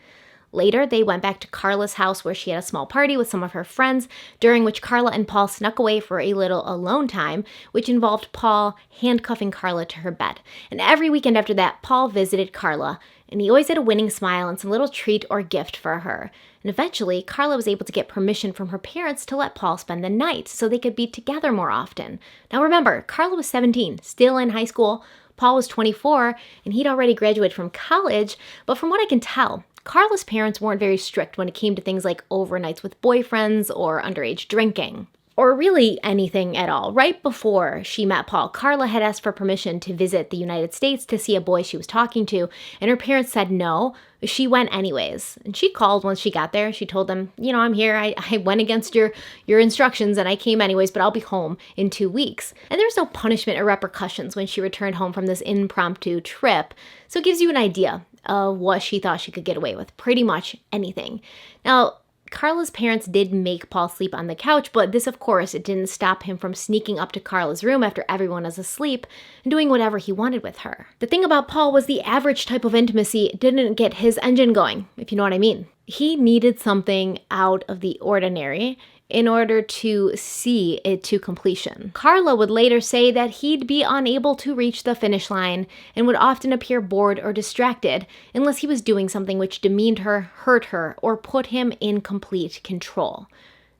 Speaker 1: Later, they went back to Karla's house where she had a small party with some of her friends, during which Karla and Paul snuck away for a little alone time, which involved Paul handcuffing Karla to her bed. And every weekend after that, Paul visited Karla, and he always had a winning smile and some little treat or gift for her. And eventually, Karla was able to get permission from her parents to let Paul spend the night so they could be together more often. Now remember, Karla was 17, still in high school. Paul was 24, and he'd already graduated from college, but from what I can tell, Karla's parents weren't very strict when it came to things like overnights with boyfriends or underage drinking. Or really anything at all. Right before she met Paul, Karla had asked for permission to visit the United States to see a boy she was talking to, and her parents said no. She went anyways. And she called once she got there. She told them, I'm here. I went against your instructions and I came anyways, but I'll be home in 2 weeks. And there was no punishment or repercussions when she returned home from this impromptu trip. So it gives you an idea of what she thought she could get away with. Pretty much anything. Now, Karla's parents did make Paul sleep on the couch, but this, of course, it didn't stop him from sneaking up to Karla's room after everyone was asleep and doing whatever he wanted with her. The thing about Paul was the average type of intimacy didn't get his engine going, if you know what I mean. He needed something out of the ordinary in order to see it to completion. Karla would later say that he'd be unable to reach the finish line and would often appear bored or distracted unless he was doing something which demeaned her, hurt her, or put him in complete control.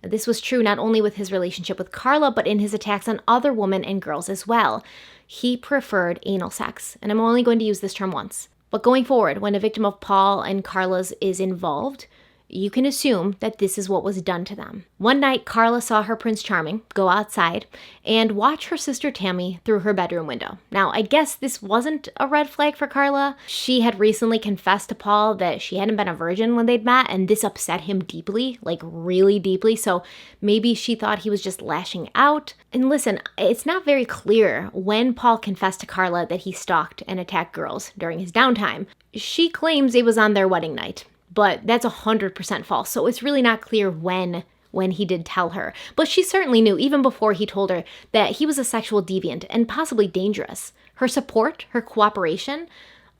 Speaker 1: This was true not only with his relationship with Karla, but in his attacks on other women and girls as well. He preferred anal sex, and I'm only going to use this term once. But going forward, when a victim of Paul and Karla's is involved, you can assume that this is what was done to them. One night, Karla saw her Prince Charming go outside and watch her sister Tammy through her bedroom window. Now, I guess this wasn't a red flag for Karla. She had recently confessed to Paul that she hadn't been a virgin when they'd met, and this upset him deeply, like really deeply, so maybe she thought he was just lashing out. And listen, it's not very clear when Paul confessed to Karla that he stalked and attacked girls during his downtime. She claims it was on their wedding night, but that's 100% false, so it's really not clear when he did tell her. But she certainly knew, even before he told her, that he was a sexual deviant and possibly dangerous. Her support, her cooperation,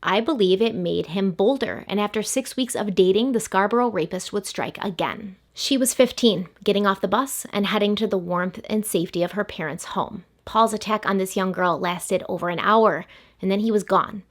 Speaker 1: I believe it made him bolder, and after 6 weeks of dating, the Scarborough rapist would strike again. She was 15, getting off the bus and heading to the warmth and safety of her parents' home. Paul's attack on this young girl lasted over an hour, and then he was gone.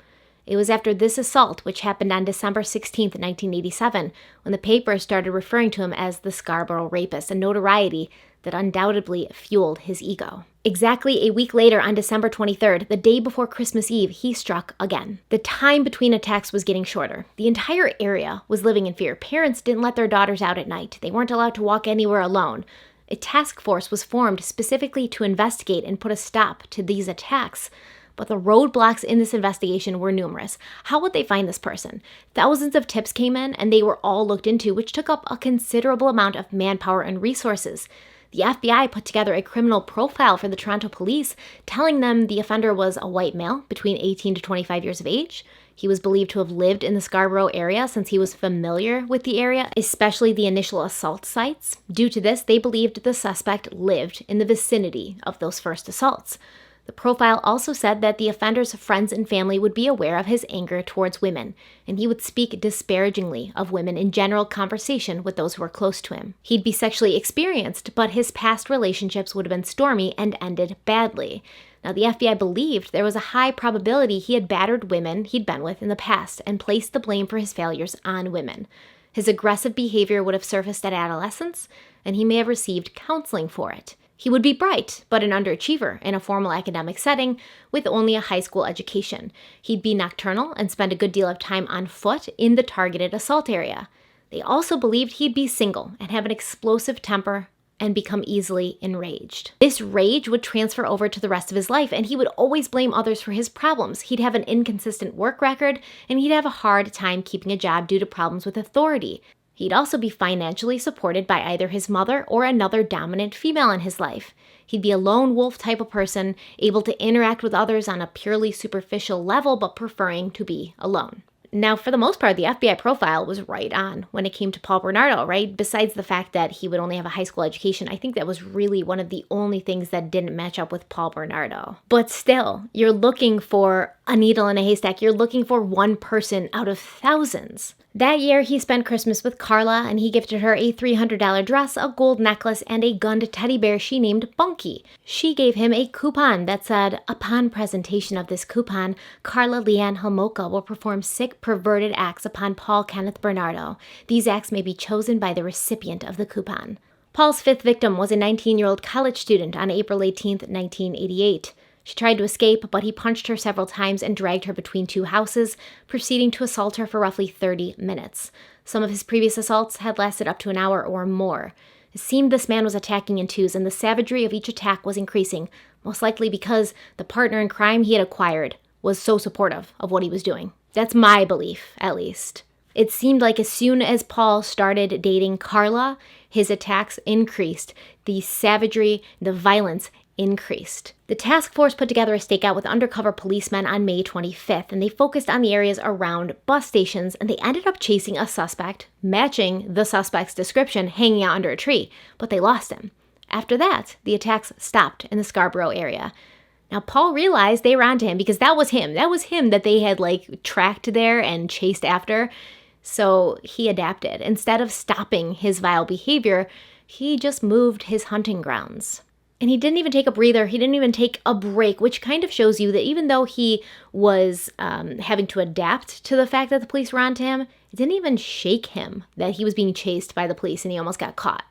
Speaker 1: It was after this assault, which happened on December 16, 1987, when the paper started referring to him as the Scarborough rapist, a notoriety that undoubtedly fueled his ego. Exactly a week later, on December 23rd, the day before Christmas Eve, he struck again. The time between attacks was getting shorter. The entire area was living in fear. Parents didn't let their daughters out at night. They weren't allowed to walk anywhere alone. A task force was formed specifically to investigate and put a stop to these attacks. But the roadblocks in this investigation were numerous. How would they find this person? Thousands of tips came in, and they were all looked into, which took up a considerable amount of manpower and resources. The FBI put together a criminal profile for the Toronto police, telling them the offender was a white male between 18 to 25 years of age. He was believed to have lived in the Scarborough area since he was familiar with the area, especially the initial assault sites. Due to this, they believed the suspect lived in the vicinity of those first assaults. The profile also said that the offender's friends and family would be aware of his anger towards women, and he would speak disparagingly of women in general conversation with those who were close to him. He'd be sexually experienced, but his past relationships would have been stormy and ended badly. Now, the FBI believed there was a high probability he had battered women he'd been with in the past and placed the blame for his failures on women. His aggressive behavior would have surfaced at adolescence, and he may have received counseling for it. He would be bright, but an underachiever in a formal academic setting with only a high school education. He'd be nocturnal and spend a good deal of time on foot in the targeted assault area. They also believed he'd be single and have an explosive temper and become easily enraged. This rage would transfer over to the rest of his life, and he would always blame others for his problems. He'd have an inconsistent work record, and he'd have a hard time keeping a job due to problems with authority. He'd also be financially supported by either his mother or another dominant female in his life. He'd be a lone wolf type of person, able to interact with others on a purely superficial level, but preferring to be alone. Now, for the most part, the FBI profile was right on when it came to Paul Bernardo, right? Besides the fact that he would only have a high school education, I think that was really one of the only things that didn't match up with Paul Bernardo. But still, you're looking for a needle in a haystack. You're looking for one person out of thousands. That year, he spent Christmas with Karla, and he gifted her a $300 dress, a gold necklace, and a gunned teddy bear she named Bunky. She gave him a coupon that said, "Upon presentation of this coupon, Karla Homolka will perform sick, perverted acts upon Paul Kenneth Bernardo. These acts may be chosen by the recipient of the coupon." Paul's fifth victim was a 19-year-old college student on April 18, 1988. She tried to escape, but he punched her several times and dragged her between two houses, proceeding to assault her for roughly 30 minutes. Some of his previous assaults had lasted up to an hour or more. It seemed this man was attacking in twos, and the savagery of each attack was increasing, most likely because the partner in crime he had acquired was so supportive of what he was doing. That's my belief, at least. It seemed like as soon as Paul started dating Karla, his attacks increased. The savagery, the violence increased. The task force put together a stakeout with undercover policemen on May 25th, and they focused on the areas around bus stations, and they ended up chasing a suspect, matching the suspect's description, hanging out under a tree, but they lost him. After that, the attacks stopped in the Scarborough area. Now, Paul realized they were onto him because that was him. That was him that they had tracked there and chased after. So he adapted. Instead of stopping his vile behavior, he just moved his hunting grounds. And he didn't even take a breather. He didn't even take a break, which kind of shows you that even though he was having to adapt to the fact that the police were onto him, it didn't even shake him that he was being chased by the police and he almost got caught.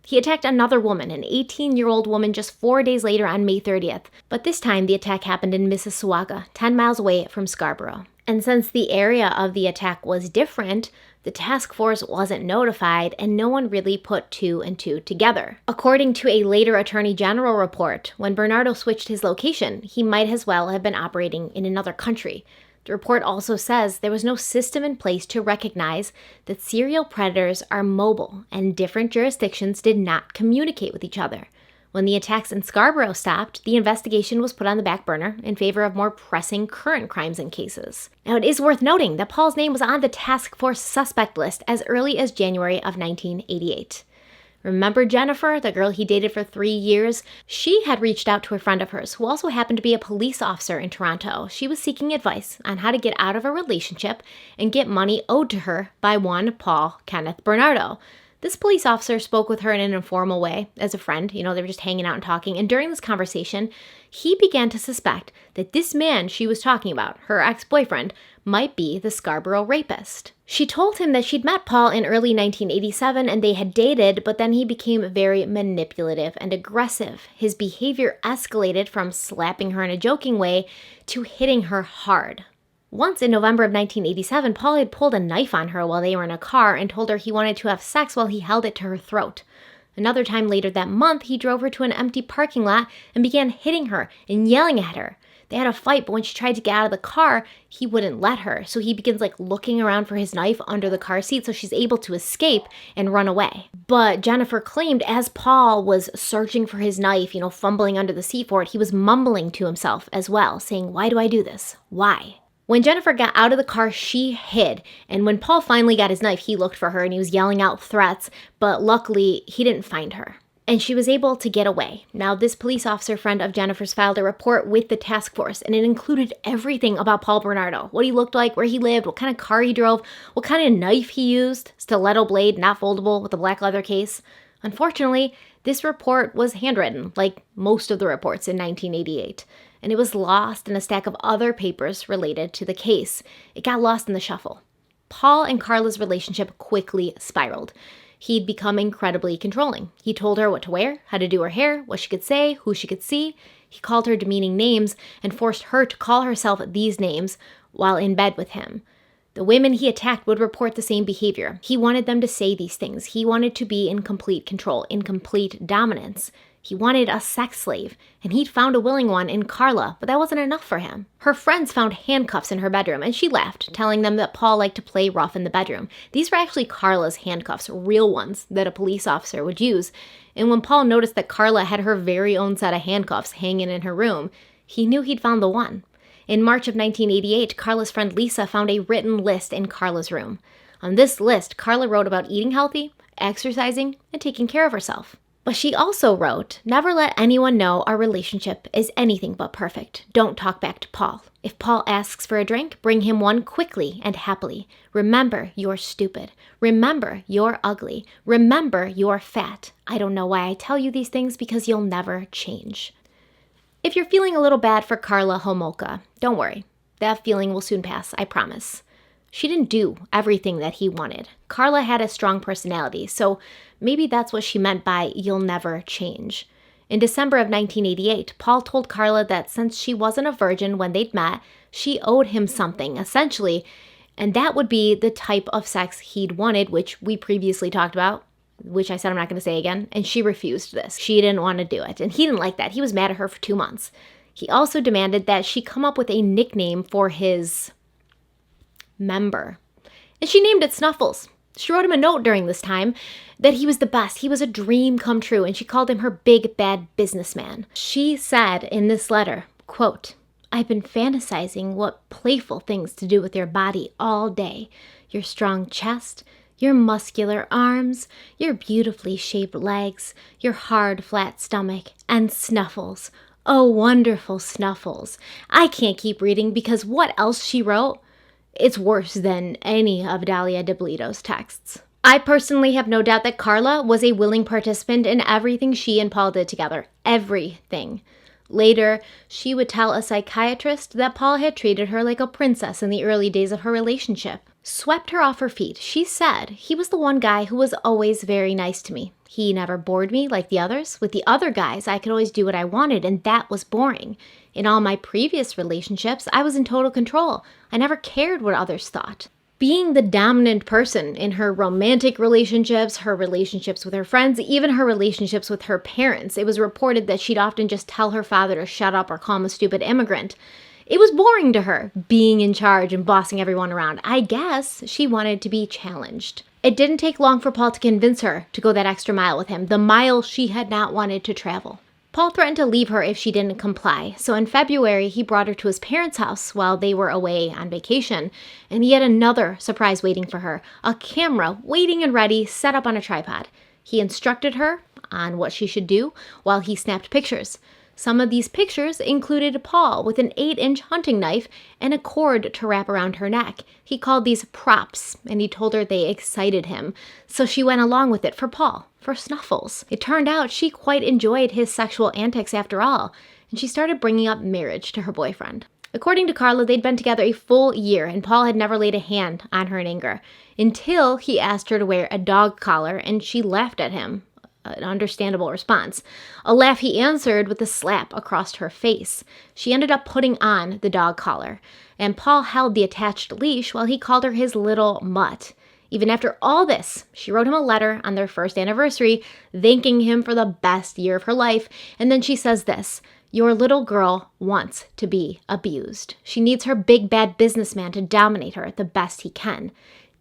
Speaker 1: He attacked another woman, an 18-year-old woman, just 4 days later on May 30th. But this time, the attack happened in Mississauga, 10 miles away from Scarborough. And since the area of the attack was different, the task force wasn't notified and no one really put two and two together. According to a later Attorney General report, when Bernardo switched his location, he might as well have been operating in another country. The report also says there was no system in place to recognize that serial predators are mobile and different jurisdictions did not communicate with each other. When the attacks in Scarborough stopped, the investigation was put on the back burner in favor of more pressing current crimes and cases. Now, it is worth noting that Paul's name was on the task force suspect list as early as January of 1988. Remember Jennifer, the girl he dated for 3 years? She had reached out to a friend of hers who also happened to be a police officer in Toronto. She was seeking advice on how to get out of a relationship and get money owed to her by one Paul Kenneth Bernardo. This police officer spoke with her in an informal way as a friend. They were just hanging out and talking. And during this conversation, he began to suspect that this man she was talking about, her ex-boyfriend, might be the Scarborough rapist. She told him that she'd met Paul in early 1987 and they had dated, but then he became very manipulative and aggressive. His behavior escalated from slapping her in a joking way to hitting her hard. Once in November of 1987, Paul had pulled a knife on her while they were in a car and told her he wanted to have sex while he held it to her throat. Another time later that month, he drove her to an empty parking lot and began hitting her and yelling at her. They had a fight, but when she tried to get out of the car, he wouldn't let her. So he begins looking around for his knife under the car seat so she's able to escape and run away. But Jennifer claimed as Paul was searching for his knife, fumbling under the seat for it, he was mumbling to himself as well, saying, "Why do I do this? Why?" When Jennifer got out of the car, she hid. And when Paul finally got his knife, he looked for her and he was yelling out threats, but luckily he didn't find her. And she was able to get away. Now, this police officer friend of Jennifer's filed a report with the task force, and it included everything about Paul Bernardo. What he looked like, where he lived, what kind of car he drove, what kind of knife he used, stiletto blade, not foldable, with a black leather case. Unfortunately, this report was handwritten, like most of the reports in 1988. And it was lost in a stack of other papers related to the case. It got lost in the shuffle. Paul and Karla's relationship quickly spiraled. He'd become incredibly controlling. He told her what to wear, how to do her hair, what she could say, who she could see. He called her demeaning names and forced her to call herself these names while in bed with him. The women he attacked would report the same behavior. He wanted them to say these things. He wanted to be in complete control, in complete dominance. He wanted a sex slave, and he'd found a willing one in Karla, but that wasn't enough for him. Her friends found handcuffs in her bedroom, and she laughed, telling them that Paul liked to play rough in the bedroom. These were actually Karla's handcuffs, real ones that a police officer would use. And when Paul noticed that Karla had her very own set of handcuffs hanging in her room, he knew he'd found the one. In March of 1988, Karla's friend Lisa found a written list in Karla's room. On this list, Karla wrote about eating healthy, exercising, and taking care of herself. But she also wrote, "Never let anyone know our relationship is anything but perfect. Don't talk back to Paul. If Paul asks for a drink, bring him one quickly and happily. Remember, you're stupid. Remember, you're ugly. Remember, you're fat. I don't know why I tell you these things because you'll never change." If you're feeling a little bad for Karla Homolka, don't worry. That feeling will soon pass, I promise. She didn't do everything that he wanted. Karla had a strong personality, so maybe that's what she meant by "you'll never change." In December of 1988, Paul told Karla that since she wasn't a virgin when they'd met, she owed him something, essentially, and that would be the type of sex he'd wanted, which we previously talked about, which I said I'm not going to say again, and she refused this. She didn't want to do it, and he didn't like that. He was mad at her for 2 months. He also demanded that she come up with a nickname for his member, and she named it Snuffles. She wrote him a note during this time that he was the best. He was a dream come true, and she called him her big, bad businessman. She said in this letter, quote, "I've been fantasizing what playful things to do with your body all day. Your strong chest, your muscular arms, your beautifully shaped legs, your hard, flat stomach, and Snuffles. Oh, wonderful Snuffles." I can't keep reading because what else she wrote? It's worse than any of Dalia DeBlito's texts. I personally have no doubt that Karla was a willing participant in everything she and Paul did together. Everything. Later, she would tell a psychiatrist that Paul had treated her like a princess in the early days of her relationship. swept her off her feet. She said, "He was the one guy who was always very nice to me. He never bored me like the others. With the other guys, I could always do what I wanted, and that was boring. In all my previous relationships, I was in total control. I never cared what others thought." Being the dominant person in her romantic relationships, her relationships with her friends, even her relationships with her parents, it was reported that she'd often just tell her father to shut up or call him a stupid immigrant. It was boring to her, being in charge and bossing everyone around. I guess she wanted to be challenged. It didn't take long for Paul to convince her to go that extra mile with him, the mile she had not wanted to travel. Paul threatened to leave her if she didn't comply, so in February, he brought her to his parents' house while they were away on vacation, and he had another surprise waiting for her, a camera waiting and ready, set up on a tripod. He instructed her on what she should do while he snapped pictures. Some of these pictures included Paul with an 8-inch hunting knife and a cord to wrap around her neck. He called these props, and he told her they excited him, so she went along with it for Paul, for snuffles. It turned out she quite enjoyed his sexual antics after all, and she started bringing up marriage to her boyfriend. According to Karla, they'd been together a full year, and Paul had never laid a hand on her in anger, until he asked her to wear a dog collar, and she laughed at him. An understandable response. A laugh he answered with a slap across her face. She ended up putting on the dog collar, and Paul held the attached leash while he called her his little mutt. Even after all this, she wrote him a letter on their first anniversary, thanking him for the best year of her life, and then she says this: "Your little girl wants to be abused. She needs her big bad businessman to dominate her the best he can."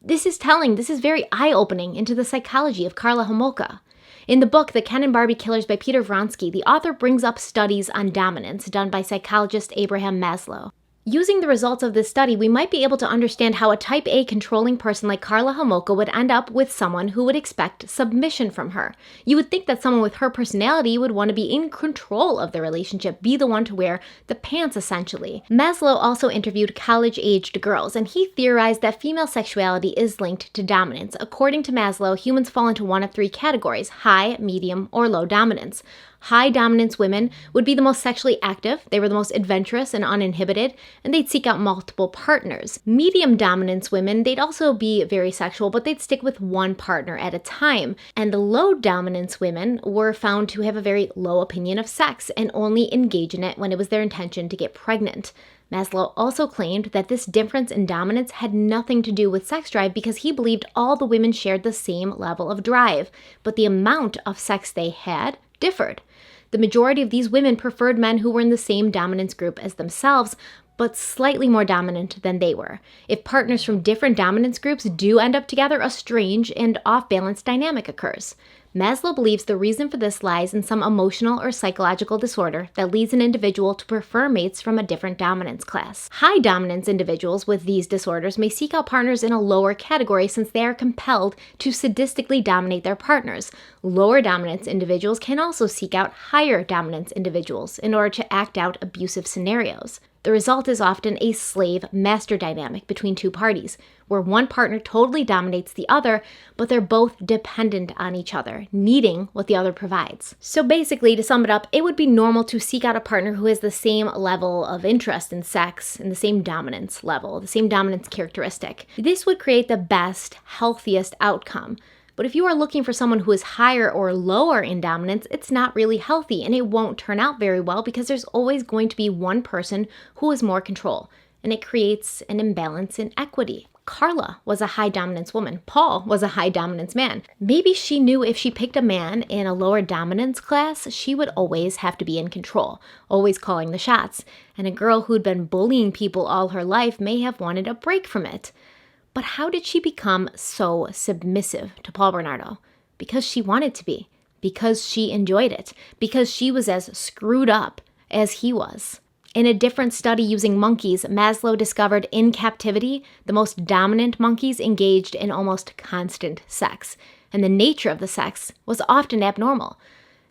Speaker 1: This is telling, this is very eye-opening into the psychology of Karla Homolka. In the book, The Ken and Barbie Killers by Peter Vronsky, the author brings up studies on dominance done by psychologist Abraham Maslow. Using the results of this study, we might be able to understand how a type A controlling person like Karla Homolka would end up with someone who would expect submission from her. You would think that someone with her personality would want to be in control of the relationship, be the one to wear the pants essentially. Maslow also interviewed college-aged girls, and he theorized that female sexuality is linked to dominance. According to Maslow, humans fall into one of 3 categories: high, medium, or low dominance. High dominance women would be the most sexually active, they were the most adventurous and uninhibited, and they'd seek out multiple partners. Medium dominance women, they'd also be very sexual, but they'd stick with one partner at a time. And the low dominance women were found to have a very low opinion of sex and only engage in it when it was their intention to get pregnant. Maslow also claimed that this difference in dominance had nothing to do with sex drive because he believed all the women shared the same level of drive, but the amount of sex they had differed. The majority of these women preferred men who were in the same dominance group as themselves, but slightly more dominant than they were. If partners from different dominance groups do end up together, a strange and off-balance dynamic occurs. Maslow believes the reason for this lies in some emotional or psychological disorder that leads an individual to prefer mates from a different dominance class. High dominance individuals with these disorders may seek out partners in a lower category since they are compelled to sadistically dominate their partners. Lower dominance individuals can also seek out higher dominance individuals in order to act out abusive scenarios. The result is often a slave-master dynamic between 2 parties, where one partner totally dominates the other, but they're both dependent on each other, needing what the other provides. So basically, to sum it up, it would be normal to seek out a partner who has the same level of interest in sex and the same dominance level, the same dominance characteristic. This would create the best, healthiest outcome. But if you are looking for someone who is higher or lower in dominance, it's not really healthy and it won't turn out very well because there's always going to be one person who has more control, and it creates an imbalance in equity. Karla was a high dominance woman. Paul was a high dominance man. Maybe she knew if she picked a man in a lower dominance class, she would always have to be in control, always calling the shots. And a girl who'd been bullying people all her life may have wanted a break from it. But how did she become so submissive to Paul Bernardo? Because she wanted to be. Because she enjoyed it. Because she was as screwed up as he was. In a different study using monkeys, Maslow discovered in captivity, the most dominant monkeys engaged in almost constant sex, and the nature of the sex was often abnormal.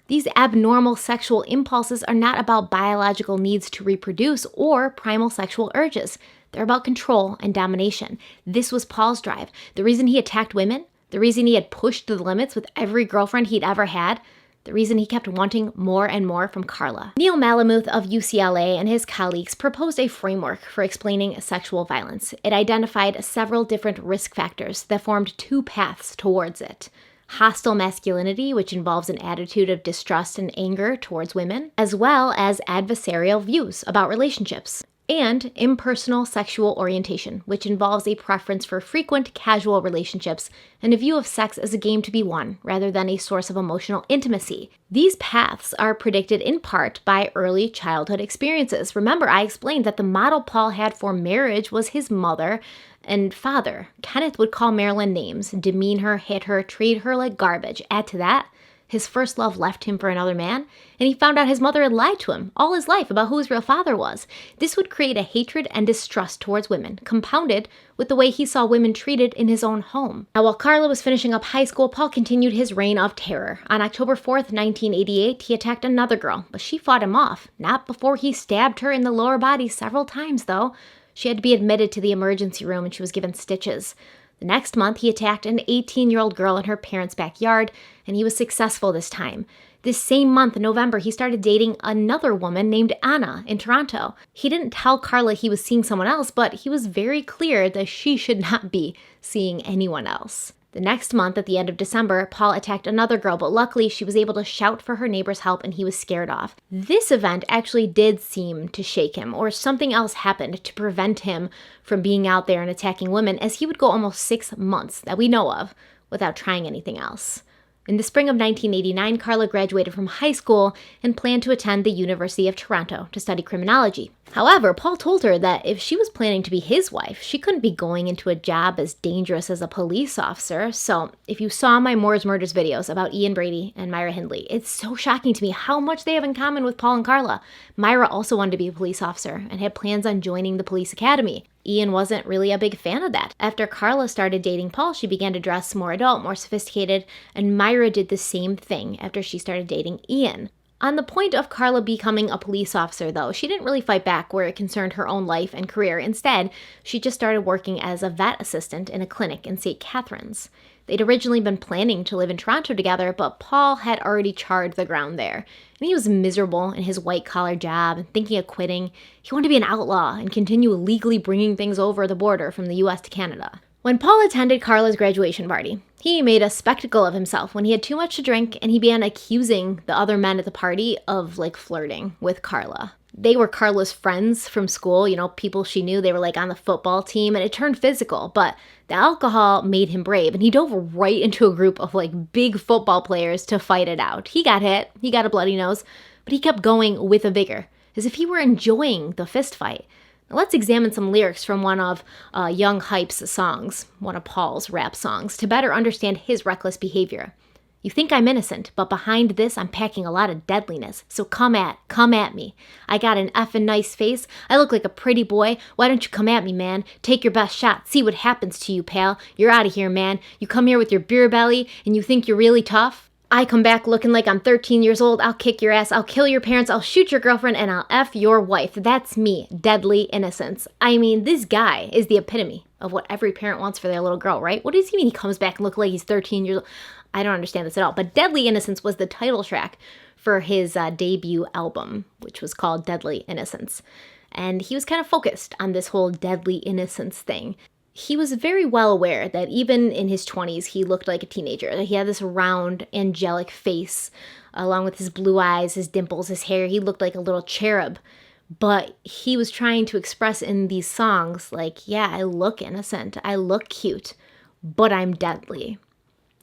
Speaker 1: These abnormal sexual impulses are not about biological needs to reproduce or primal sexual urges. They're about control and domination. This was Paul's drive. The reason he attacked women, the reason he had pushed to the limits with every girlfriend he'd ever had, the reason he kept wanting more and more from Karla. Neil Malamuth of UCLA and his colleagues proposed a framework for explaining sexual violence. It identified several different risk factors that formed two paths towards it. Hostile masculinity, which involves an attitude of distrust and anger towards women, as well as adversarial views about relationships. And impersonal sexual orientation, which involves a preference for frequent casual relationships and a view of sex as a game to be won rather than a source of emotional intimacy. These paths are predicted in part by early childhood experiences. Remember, I explained that the model Paul had for marriage was his mother and father. Kenneth would call Marilyn names, demean her, hit her, treat her like garbage. Add to that, his first love left him for another man, and he found out his mother had lied to him all his life about who his real father was. This would create a hatred and distrust towards women, compounded with the way he saw women treated in his own home. Now, while Karla was finishing up high school, Paul continued his reign of terror. On October 4th, 1988, he attacked another girl, but she fought him off. Not before he stabbed her in the lower body several times, though. She had to be admitted to the emergency room and she was given stitches. The next month, he attacked an 18-year-old girl in her parents' backyard, and he was successful this time. This same month, in November, he started dating another woman named Anna in Toronto. He didn't tell Karla he was seeing someone else, but he was very clear that she should not be seeing anyone else. The next month, at the end of December, Paul attacked another girl, but luckily she was able to shout for her neighbor's help and he was scared off. This event actually did seem to shake him, or something else happened to prevent him from being out there and attacking women, as he would go almost 6 months that we know of without trying anything else. In the spring of 1989, Karla graduated from high school and planned to attend the University of Toronto to study criminology. However, Paul told her that if she was planning to be his wife, she couldn't be going into a job as dangerous as a police officer. So if you saw my Moore's Murders videos about Ian Brady and Myra Hindley, it's so shocking to me how much they have in common with Paul and Karla. Myra also wanted to be a police officer and had plans on joining the police academy. Ian wasn't really a big fan of that. After Karla started dating Paul, she began to dress more adult, more sophisticated, and Myra did the same thing after she started dating Ian. On the point of Karla becoming a police officer, though, she didn't really fight back where it concerned her own life and career. Instead, she just started working as a vet assistant in a clinic in St. Catharines. They'd originally been planning to live in Toronto together, but Paul had already charred the ground there. And he was miserable in his white-collar job and thinking of quitting. He wanted to be an outlaw and continue illegally bringing things over the border from the U.S. to Canada. When Paul attended Karla's graduation party, he made a spectacle of himself when he had too much to drink, and he began accusing the other men at the party of, flirting with Karla. They were Karla's friends from school, people she knew. They were, on the football team, and it turned physical, but the alcohol made him brave, and he dove right into a group of, big football players to fight it out. He got hit, he got a bloody nose, but he kept going with a vigor, as if he were enjoying the fist fight. Now let's examine some lyrics from one of Young Hype's songs, one of Paul's rap songs, to better understand his reckless behavior. You think I'm innocent, but behind this I'm packing a lot of deadliness. So come at me. I got an effing nice face. I look like a pretty boy. Why don't you come at me, man? Take your best shot. See what happens to you, pal. You're out of here, man. You come here with your beer belly and you think you're really tough? I come back looking like I'm 13 years old. I'll kick your ass. I'll kill your parents. I'll shoot your girlfriend and I'll F your wife. That's me. Deadly innocence. I mean, this guy is the epitome of what every parent wants for their little girl, right? What does he mean he comes back and looks like he's 13 years old? I don't understand this at all. But Deadly Innocence was the title track for his debut album, which was called Deadly Innocence. And he was kind of focused on this whole deadly innocence thing. He was very well aware that even in his 20s, he looked like a teenager. He had this round, angelic face, along with his blue eyes, his dimples, his hair. He looked like a little cherub. But he was trying to express in these songs, yeah, I look innocent, I look cute, but I'm deadly.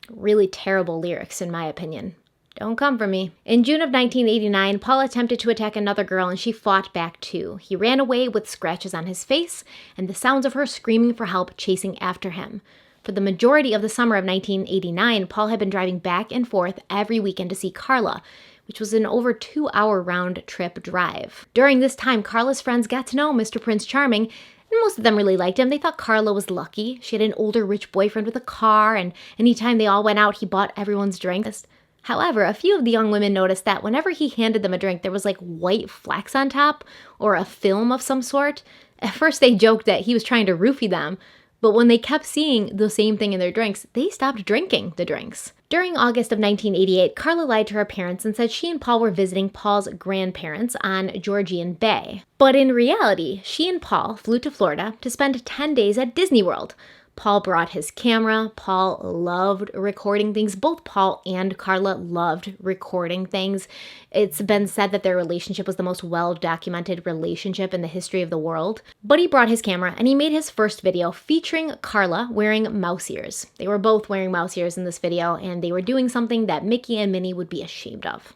Speaker 1: Really terrible lyrics, in my opinion. Don't come for me. In June of 1989, Paul attempted to attack another girl and she fought back too. He ran away with scratches on his face and the sounds of her screaming for help chasing after him. For the majority of the summer of 1989, Paul had been driving back and forth every weekend to see Karla, which was an over 2-hour round-trip drive. During this time, Karla's friends got to know Mr. Prince Charming, and most of them really liked him. They thought Karla was lucky. She had an older, rich boyfriend with a car, and anytime they all went out, he bought everyone's drinks. However, a few of the young women noticed that whenever he handed them a drink, there was white flecks on top, or a film of some sort. At first, they joked that he was trying to roofie them, but when they kept seeing the same thing in their drinks, they stopped drinking the drinks. During August of 1988, Karla lied to her parents and said she and Paul were visiting Paul's grandparents on Georgian Bay. But in reality, she and Paul flew to Florida to spend 10 days at Disney World. Paul brought his camera. Paul loved recording things. Both Paul and Karla loved recording things. It's been said that their relationship was the most well-documented relationship in the history of the world. But he brought his camera and he made his first video featuring Karla wearing mouse ears. They were both wearing mouse ears in this video, and they were doing something that Mickey and Minnie would be ashamed of.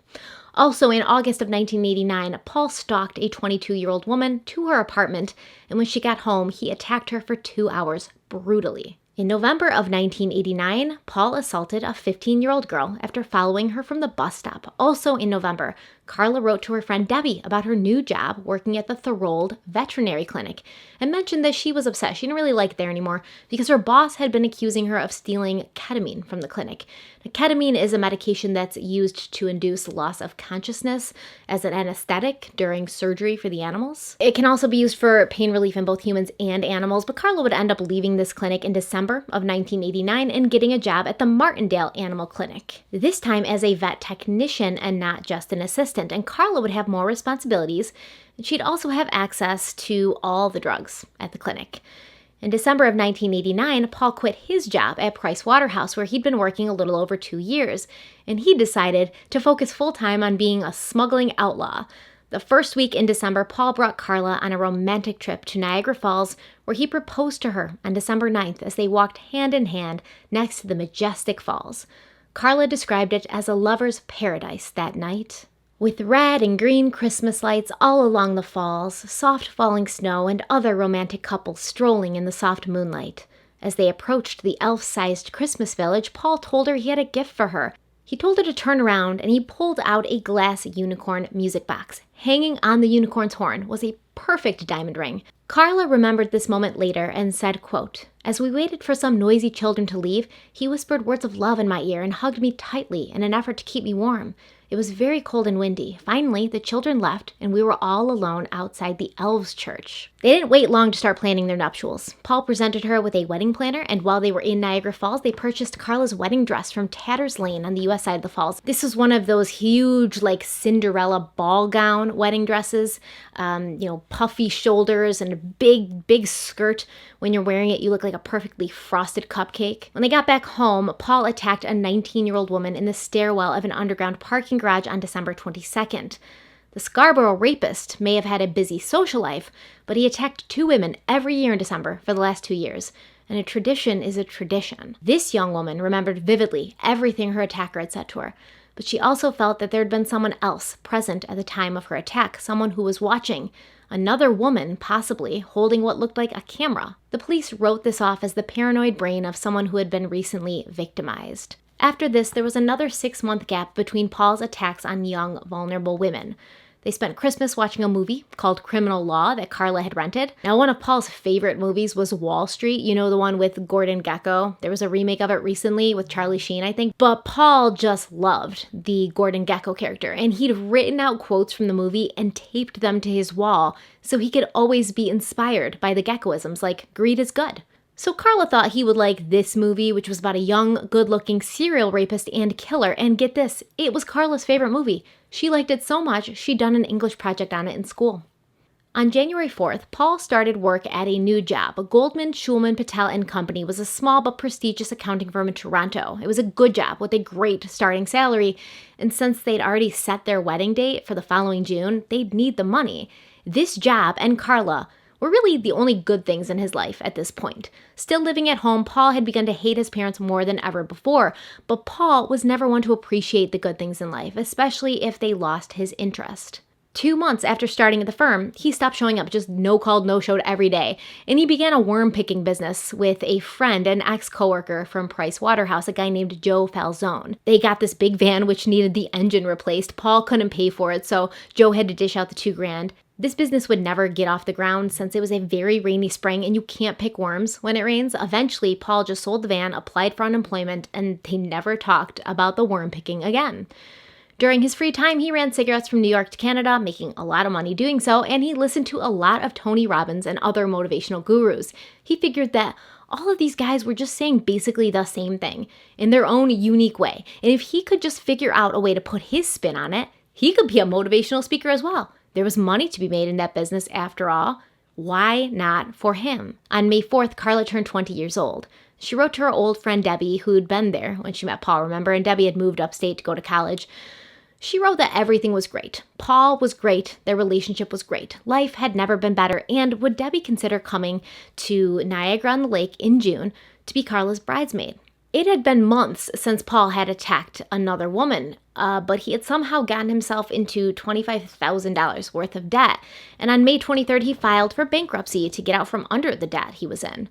Speaker 1: Also, in August of 1989, Paul stalked a 22-year-old woman to her apartment, and when she got home, he attacked her for 2 hours brutally. In November of 1989, Paul assaulted a 15-year-old girl after following her from the bus stop. Also in November, Karla wrote to her friend Debbie about her new job working at the Thorold Veterinary Clinic and mentioned that she was upset. She didn't really like it there anymore because her boss had been accusing her of stealing ketamine from the clinic. Now, ketamine is a medication that's used to induce loss of consciousness as an anesthetic during surgery for the animals. It can also be used for pain relief in both humans and animals, but Karla would end up leaving this clinic in December of 1989 and getting a job at the Martindale Animal Clinic, this time as a vet technician and not just an assistant. And Karla would have more responsibilities, and she'd also have access to all the drugs at the clinic. In December of 1989, Paul quit his job at Price Waterhouse, where he'd been working a little over 2 years, and he decided to focus full-time on being a smuggling outlaw. The first week in December, Paul brought Karla on a romantic trip to Niagara Falls, where he proposed to her on December 9th as they walked hand in hand next to the majestic falls. Karla described it as a lover's paradise that night. With red and green Christmas lights all along the falls, soft falling snow, and other romantic couples strolling in the soft moonlight. As they approached the elf-sized Christmas village, Paul told her he had a gift for her. He told her to turn around, and he pulled out a glass unicorn music box. Hanging on the unicorn's horn was a perfect diamond ring. Karla remembered this moment later and said, quote, "As we waited for some noisy children to leave, he whispered words of love in my ear and hugged me tightly in an effort to keep me warm. It was very cold and windy. Finally, the children left, and we were all alone outside the elves' church." They didn't wait long to start planning their nuptials. Paul presented her with a wedding planner, and while they were in Niagara Falls, they purchased Karla's wedding dress from Tatter's Lane on the U.S. side of the falls. This was one of those huge, like, Cinderella ball gown wedding dresses, puffy shoulders and a big skirt. When you're wearing it, you look like a perfectly frosted cupcake. When they got back home, Paul attacked a 19-year-old woman in the stairwell of an underground parking garage on December 22nd. The Scarborough rapist may have had a busy social life, but he attacked 2 women every year in December for the last 2 years. And a tradition is a tradition. This young woman remembered vividly everything her attacker had said to her, but she also felt that there had been someone else present at the time of her attack, someone who was watching. Another woman, possibly, holding what looked like a camera. The police wrote this off as the paranoid brain of someone who had been recently victimized. After this, there was another 6-month gap between Paul's attacks on young, vulnerable women. They spent Christmas watching a movie called Criminal Law that Karla had rented. Now, one of Paul's favorite movies was Wall Street, the one with Gordon Gekko. There was a remake of it recently with Charlie Sheen, I think. But Paul just loved the Gordon Gekko character, and he'd written out quotes from the movie and taped them to his wall so he could always be inspired by the Gekkoisms, like greed is good. So Karla thought he would like this movie, which was about a young, good-looking serial rapist and killer. And get this, it was Karla's favorite movie. She liked it so much, she'd done an English project on it in school. On January 4th, Paul started work at a new job. Goldman, Schulman, Patel & Company was a small but prestigious accounting firm in Toronto. It was a good job with a great starting salary, and since they'd already set their wedding date for the following June, they'd need the money. This job and Karla were really the only good things in his life at this point. Still living at home, Paul had begun to hate his parents more than ever before, but Paul was never one to appreciate the good things in life, especially if they lost his interest. 2 months after starting at the firm, he stopped showing up, just no-called, no-showed every day, and he began a worm-picking business with a friend, an ex-coworker from Price Waterhouse, a guy named Joe Falzone. They got this big van which needed the engine replaced. Paul couldn't pay for it, so Joe had to dish out the $2,000. This business would never get off the ground since it was a very rainy spring and you can't pick worms when it rains. Eventually, Paul just sold the van, applied for unemployment, and they never talked about the worm picking again. During his free time, he ran cigarettes from New York to Canada, making a lot of money doing so, and he listened to a lot of Tony Robbins and other motivational gurus. He figured that All of these guys were just saying basically the same thing in their own unique way. And if he could just figure out a way to put his spin on it, he could be a motivational speaker as well. There was money to be made in that business after all. Why not for him? On May 4th, Karla turned 20 years old. She wrote to her old friend Debbie, who'd been there when she met Paul, remember? And Debbie had moved upstate to go to college. She wrote that everything was great. Paul was great. Their relationship was great. Life had never been better. And would Debbie consider coming to Niagara-on-the-Lake in June to be Karla's bridesmaid? It had been months since Paul had attacked another woman, but he had somehow gotten himself into $25,000 worth of debt. And on May 23rd, he filed for bankruptcy to get out from under the debt he was in.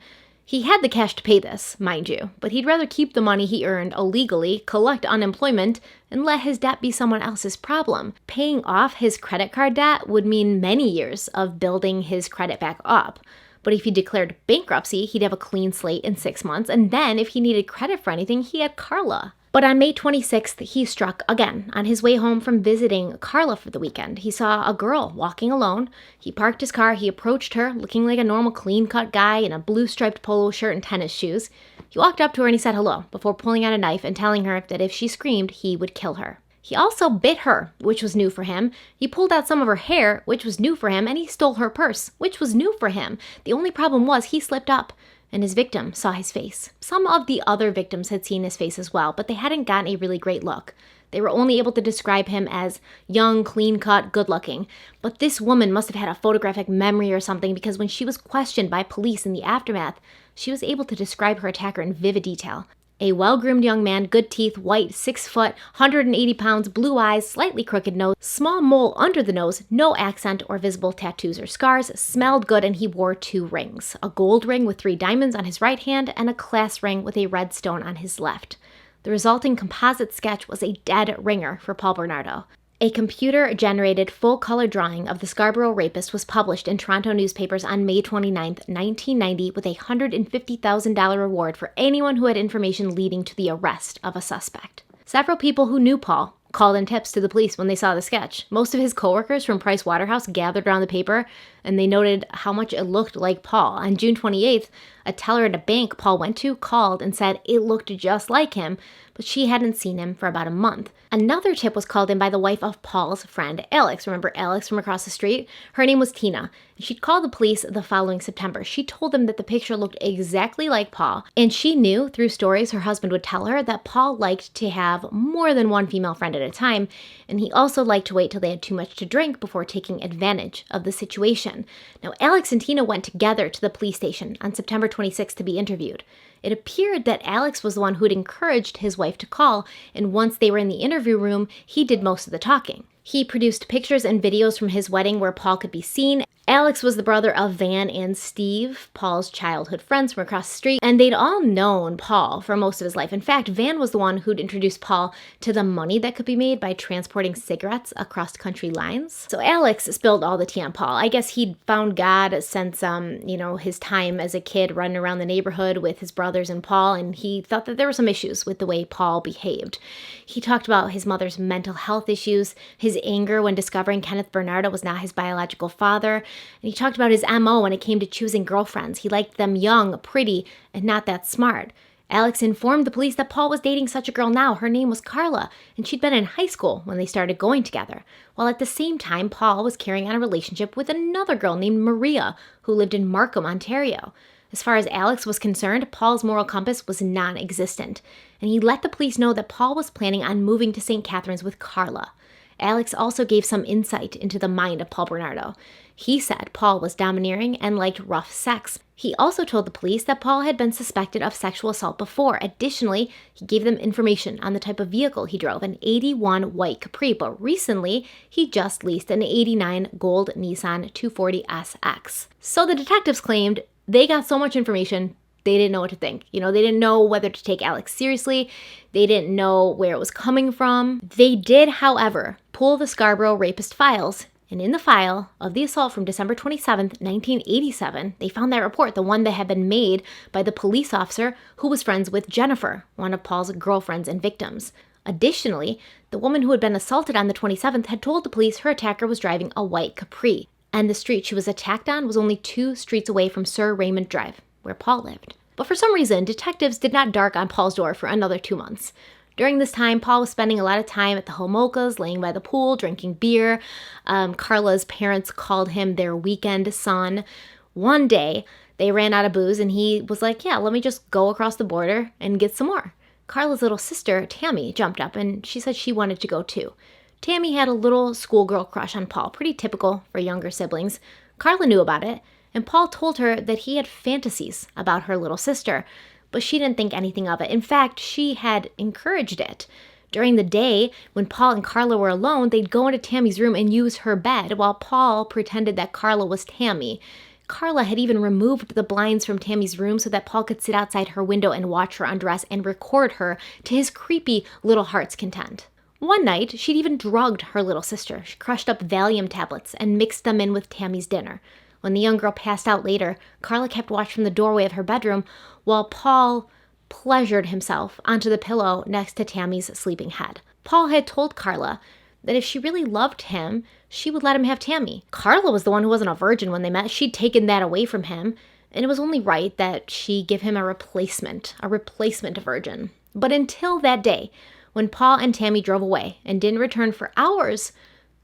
Speaker 1: He had the cash to pay this, mind you, but he'd rather keep the money he earned illegally, collect unemployment, and let his debt be someone else's problem. Paying off his credit card debt would mean many years of building his credit back up. But if he declared bankruptcy, he'd have a clean slate in 6 months, and then if he needed credit for anything, he had Karla. But on May 26th, he struck again. On his way home from visiting Karla for the weekend, he saw a girl walking alone. He parked his car, he approached her, looking like a normal clean-cut guy in a blue striped polo shirt and tennis shoes. He walked up to her and he said hello, before pulling out a knife and telling her that if she screamed, he would kill her. He also bit her, which was new for him. He pulled out some of her hair, which was new for him, and he stole her purse, which was new for him. The only problem was he slipped up, and his victim saw his face. Some of the other victims had seen his face as well, but they hadn't gotten a really great look. They were only able to describe him as young, clean-cut, good-looking. But this woman must have had a photographic memory or something, because when she was questioned by police in the aftermath, she was able to describe her attacker in vivid detail. A well-groomed young man, good teeth, white, 6 foot, 180 pounds, blue eyes, slightly crooked nose, small mole under the nose, no accent or visible tattoos or scars, smelled good, and he wore 2 rings. A gold ring with 3 diamonds on his right hand and a class ring with a red stone on his left. The resulting composite sketch was a dead ringer for Paul Bernardo. A computer-generated full-color drawing of the Scarborough rapist was published in Toronto newspapers on May 29, 1990, with a $150,000 reward for anyone who had information leading to the arrest of a suspect. Several people who knew Paul called in tips to the police when they saw the sketch. Most of his coworkers from Price Waterhouse gathered around the paper, and they noted how much it looked like Paul. On June 28th, a teller at a bank Paul went to called and said it looked just like him, but she hadn't seen him for about a month. Another tip was called in by the wife of Paul's friend, Alex. Remember Alex from across the street? Her name was Tina. She'd called the police the following September. She told them that the picture looked exactly like Paul, and she knew through stories her husband would tell her that Paul liked to have more than one female friend at a time, and he also liked to wait till they had too much to drink before taking advantage of the situation. Now, Alex and Tina went together to the police station on September 26th to be interviewed. It appeared that Alex was the one who'd encouraged his wife to call, and once they were in the interview room, he did most of the talking. He produced pictures and videos from his wedding where Paul could be seen. Alex was the brother of Van and Steve, Paul's childhood friends from across the street, and they'd all known Paul for most of his life. In fact, Van was the one who'd introduced Paul to the money that could be made by transporting cigarettes across country lines. So Alex spilled all the tea on Paul. I guess he'd found God since, his time as a kid running around the neighborhood with his brothers and Paul, and he thought that there were some issues with the way Paul behaved. He talked about his mother's mental health issues, his anger when discovering Kenneth Bernardo was not his biological father, and he talked about his MO when it came to choosing girlfriends. He liked them young, pretty, and not that smart. Alex informed the police that Paul was dating such a girl now. Her name was Karla, and she'd been in high school when they started going together. While at the same time, Paul was carrying on a relationship with another girl named Maria, who lived in Markham, Ontario. As far as Alex was concerned, Paul's moral compass was non-existent, and he let the police know that Paul was planning on moving to St. Catharines with Karla. Alex also gave some insight into the mind of Paul Bernardo. He said Paul was domineering and liked rough sex. He also told the police that Paul had been suspected of sexual assault before. Additionally, he gave them information on the type of vehicle he drove, an 81 white Capri, but recently he just leased an 89 gold Nissan 240SX. So the detectives claimed they got so much information, they didn't know what to think. They didn't know whether to take Alex seriously. They didn't know where it was coming from. They did, however, pull the Scarborough rapist files. And in the file of the assault from December 27th, 1987, they found that report, the one that had been made by the police officer who was friends with Jennifer, one of Paul's girlfriends and victims. Additionally, the woman who had been assaulted on the 27th had told the police her attacker was driving a white Capri, and the street she was attacked on was only 2 streets away from Sir Raymond Drive, where Paul lived. But for some reason, detectives did not dark on Paul's door for another 2 months. During this time, Paul was spending a lot of time at the Homolkas, laying by the pool, drinking beer. Karla's parents called him their weekend son. One day, they ran out of booze, and he was like, yeah, let me just go across the border and get some more. Karla's little sister, Tammy, jumped up, and she said she wanted to go too. Tammy had a little schoolgirl crush on Paul, pretty typical for younger siblings. Karla knew about it, and Paul told her that he had fantasies about her little sister, but she didn't think anything of it. In fact, she had encouraged it. During the day, when Paul and Karla were alone, they'd go into Tammy's room and use her bed, while Paul pretended that Karla was Tammy. Karla had even removed the blinds from Tammy's room so that Paul could sit outside her window and watch her undress and record her to his creepy little heart's content. One night, she'd even drugged her little sister. She crushed up Valium tablets and mixed them in with Tammy's dinner. When the young girl passed out later, Karla kept watch from the doorway of her bedroom while Paul pleasured himself onto the pillow next to Tammy's sleeping head. Paul had told Karla that if she really loved him, she would let him have Tammy. Karla was the one who wasn't a virgin when they met. She'd taken that away from him, and it was only right that she give him a replacement virgin. But until that day, when Paul and Tammy drove away and didn't return for hours,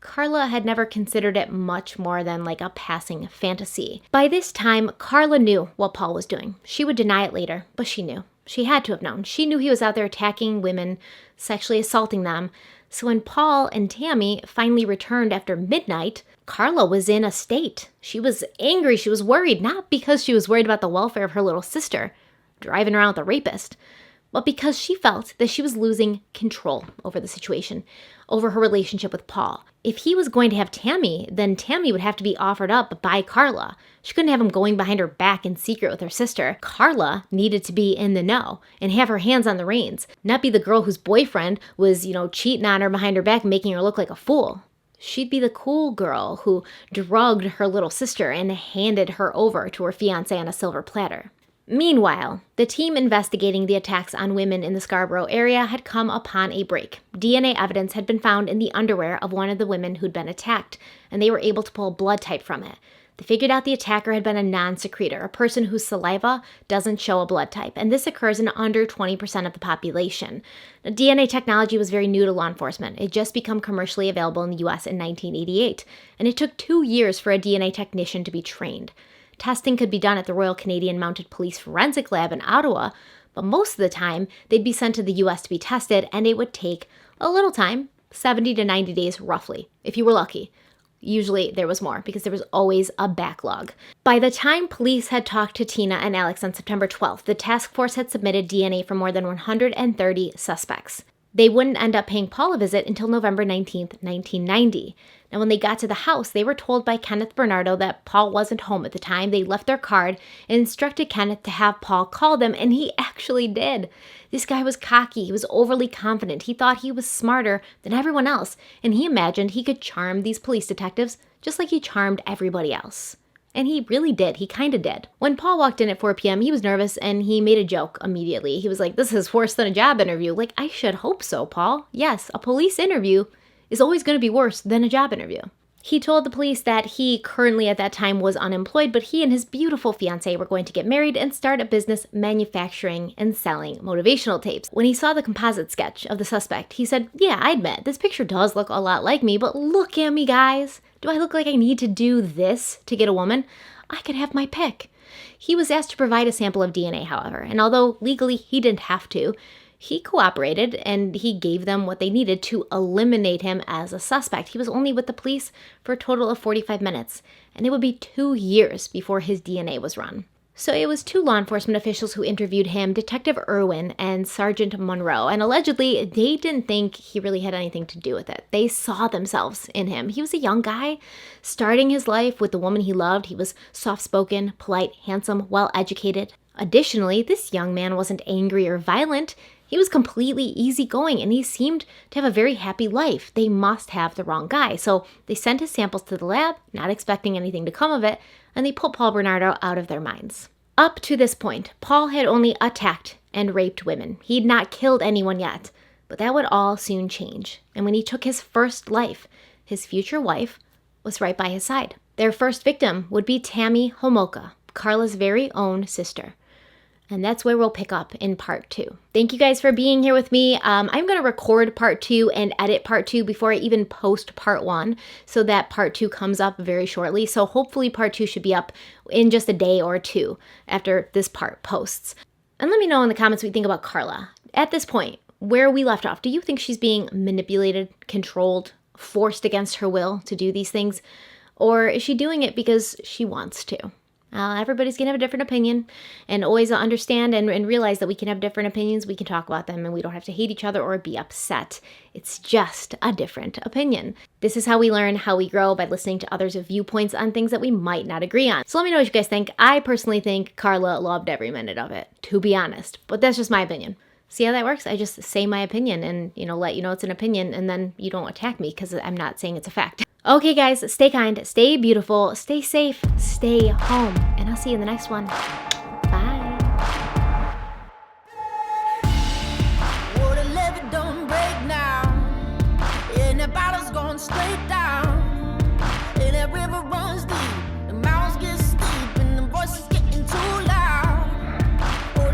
Speaker 1: Karla had never considered it much more than like a passing fantasy. By this time, Karla knew what Paul was doing. She would deny it later, but she knew. She had to have known. She knew he was out there attacking women, sexually assaulting them. So when Paul and Tammy finally returned after midnight, Karla was in a state. She was angry. She was worried, not because she was worried about the welfare of her little sister, driving around with a rapist, but because she felt that she was losing control over the situation, over her relationship with Paul. If he was going to have Tammy, then Tammy would have to be offered up by Karla. She couldn't have him going behind her back in secret with her sister. Karla needed to be in the know and have her hands on the reins, not be the girl whose boyfriend was, cheating on her behind her back, making her look like a fool. She'd be the cool girl who drugged her little sister and handed her over to her fiancé on a silver platter. Meanwhile, the team investigating the attacks on women in the Scarborough area had come upon a break. DNA evidence had been found in the underwear of one of the women who'd been attacked, and they were able to pull blood type from it. They figured out the attacker had been a non-secretor, a person whose saliva doesn't show a blood type, and this occurs in under 20% of the population. Now, DNA technology was very new to law enforcement. It had just become commercially available in the U.S. in 1988, and it took 2 years for a DNA technician to be trained. Testing could be done at the Royal Canadian Mounted Police Forensic Lab in Ottawa, but most of the time, they'd be sent to the U.S. to be tested, and it would take a little time, 70 to 90 days roughly, if you were lucky. Usually there was more, because there was always a backlog. By the time police had talked to Tina and Alex on September 12th, the task force had submitted DNA from more than 130 suspects. They wouldn't end up paying Paul a visit until November 19th, 1990. Now, when they got to the house, they were told by Kenneth Bernardo that Paul wasn't home at the time. They left their card and instructed Kenneth to have Paul call them, and he actually did. This guy was cocky. He was overly confident. He thought he was smarter than everyone else, and he imagined he could charm these police detectives just like he charmed everybody else. And he really did. He kind of did. When Paul walked in at 4 p.m., he was nervous, and he made a joke immediately. He was like, "This is worse than a job interview." Like, I should hope so, Paul. Yes, a police interview is always going to be worse than a job interview. He told the police that he currently at that time was unemployed, but he and his beautiful fiancée were going to get married and start a business manufacturing and selling motivational tapes. When he saw the composite sketch of the suspect, he said, "Yeah, I admit, this picture does look a lot like me, but look at me, guys. Do I look like I need to do this to get a woman? I could have my pick." He was asked to provide a sample of DNA, however, and although legally he didn't have to, he cooperated and he gave them what they needed to eliminate him as a suspect. He was only with the police for a total of 45 minutes, and it would be 2 years before his DNA was run. So it was 2 law enforcement officials who interviewed him, Detective Irwin and Sergeant Monroe, and allegedly they didn't think he really had anything to do with it. They saw themselves in him. He was a young guy starting his life with the woman he loved. He was soft-spoken, polite, handsome, well-educated. Additionally, this young man wasn't angry or violent. He was completely easygoing, and he seemed to have a very happy life. They must have the wrong guy. So they sent his samples to the lab, not expecting anything to come of it, and they put Paul Bernardo out of their minds. Up to this point, Paul had only attacked and raped women. He'd not killed anyone yet, but that would all soon change. And when he took his first life, his future wife was right by his side. Their first victim would be Tammy Homolka, Karla's very own sister. And that's where we'll pick up in part 2. Thank you guys for being here with me. I'm going to record part 2 and edit part 2 before I even post part 1, so that part 2 comes up very shortly. So hopefully part 2 should be up in just a day or 2 after this part posts. And let me know in the comments what you think about Karla. At this point, where we left off, do you think she's being manipulated, controlled, forced against her will to do these things? Or is she doing it because she wants to? Everybody's going to have a different opinion, and always understand and realize that we can have different opinions. We can talk about them, and we don't have to hate each other or be upset. It's just a different opinion. This is how we learn, how we grow, by listening to others' viewpoints on things that we might not agree on. So let me know what you guys think. I personally think Karla loved every minute of it, to be honest, but that's just my opinion. See how that works? I just say my opinion and, let you know it's an opinion, and then you don't attack me because I'm not saying it's a fact. Okay, guys, stay kind, stay beautiful, stay safe, stay home, and I'll see you in the next one. Bye.
Speaker 2: Don't break now. And the bottle's going straight down.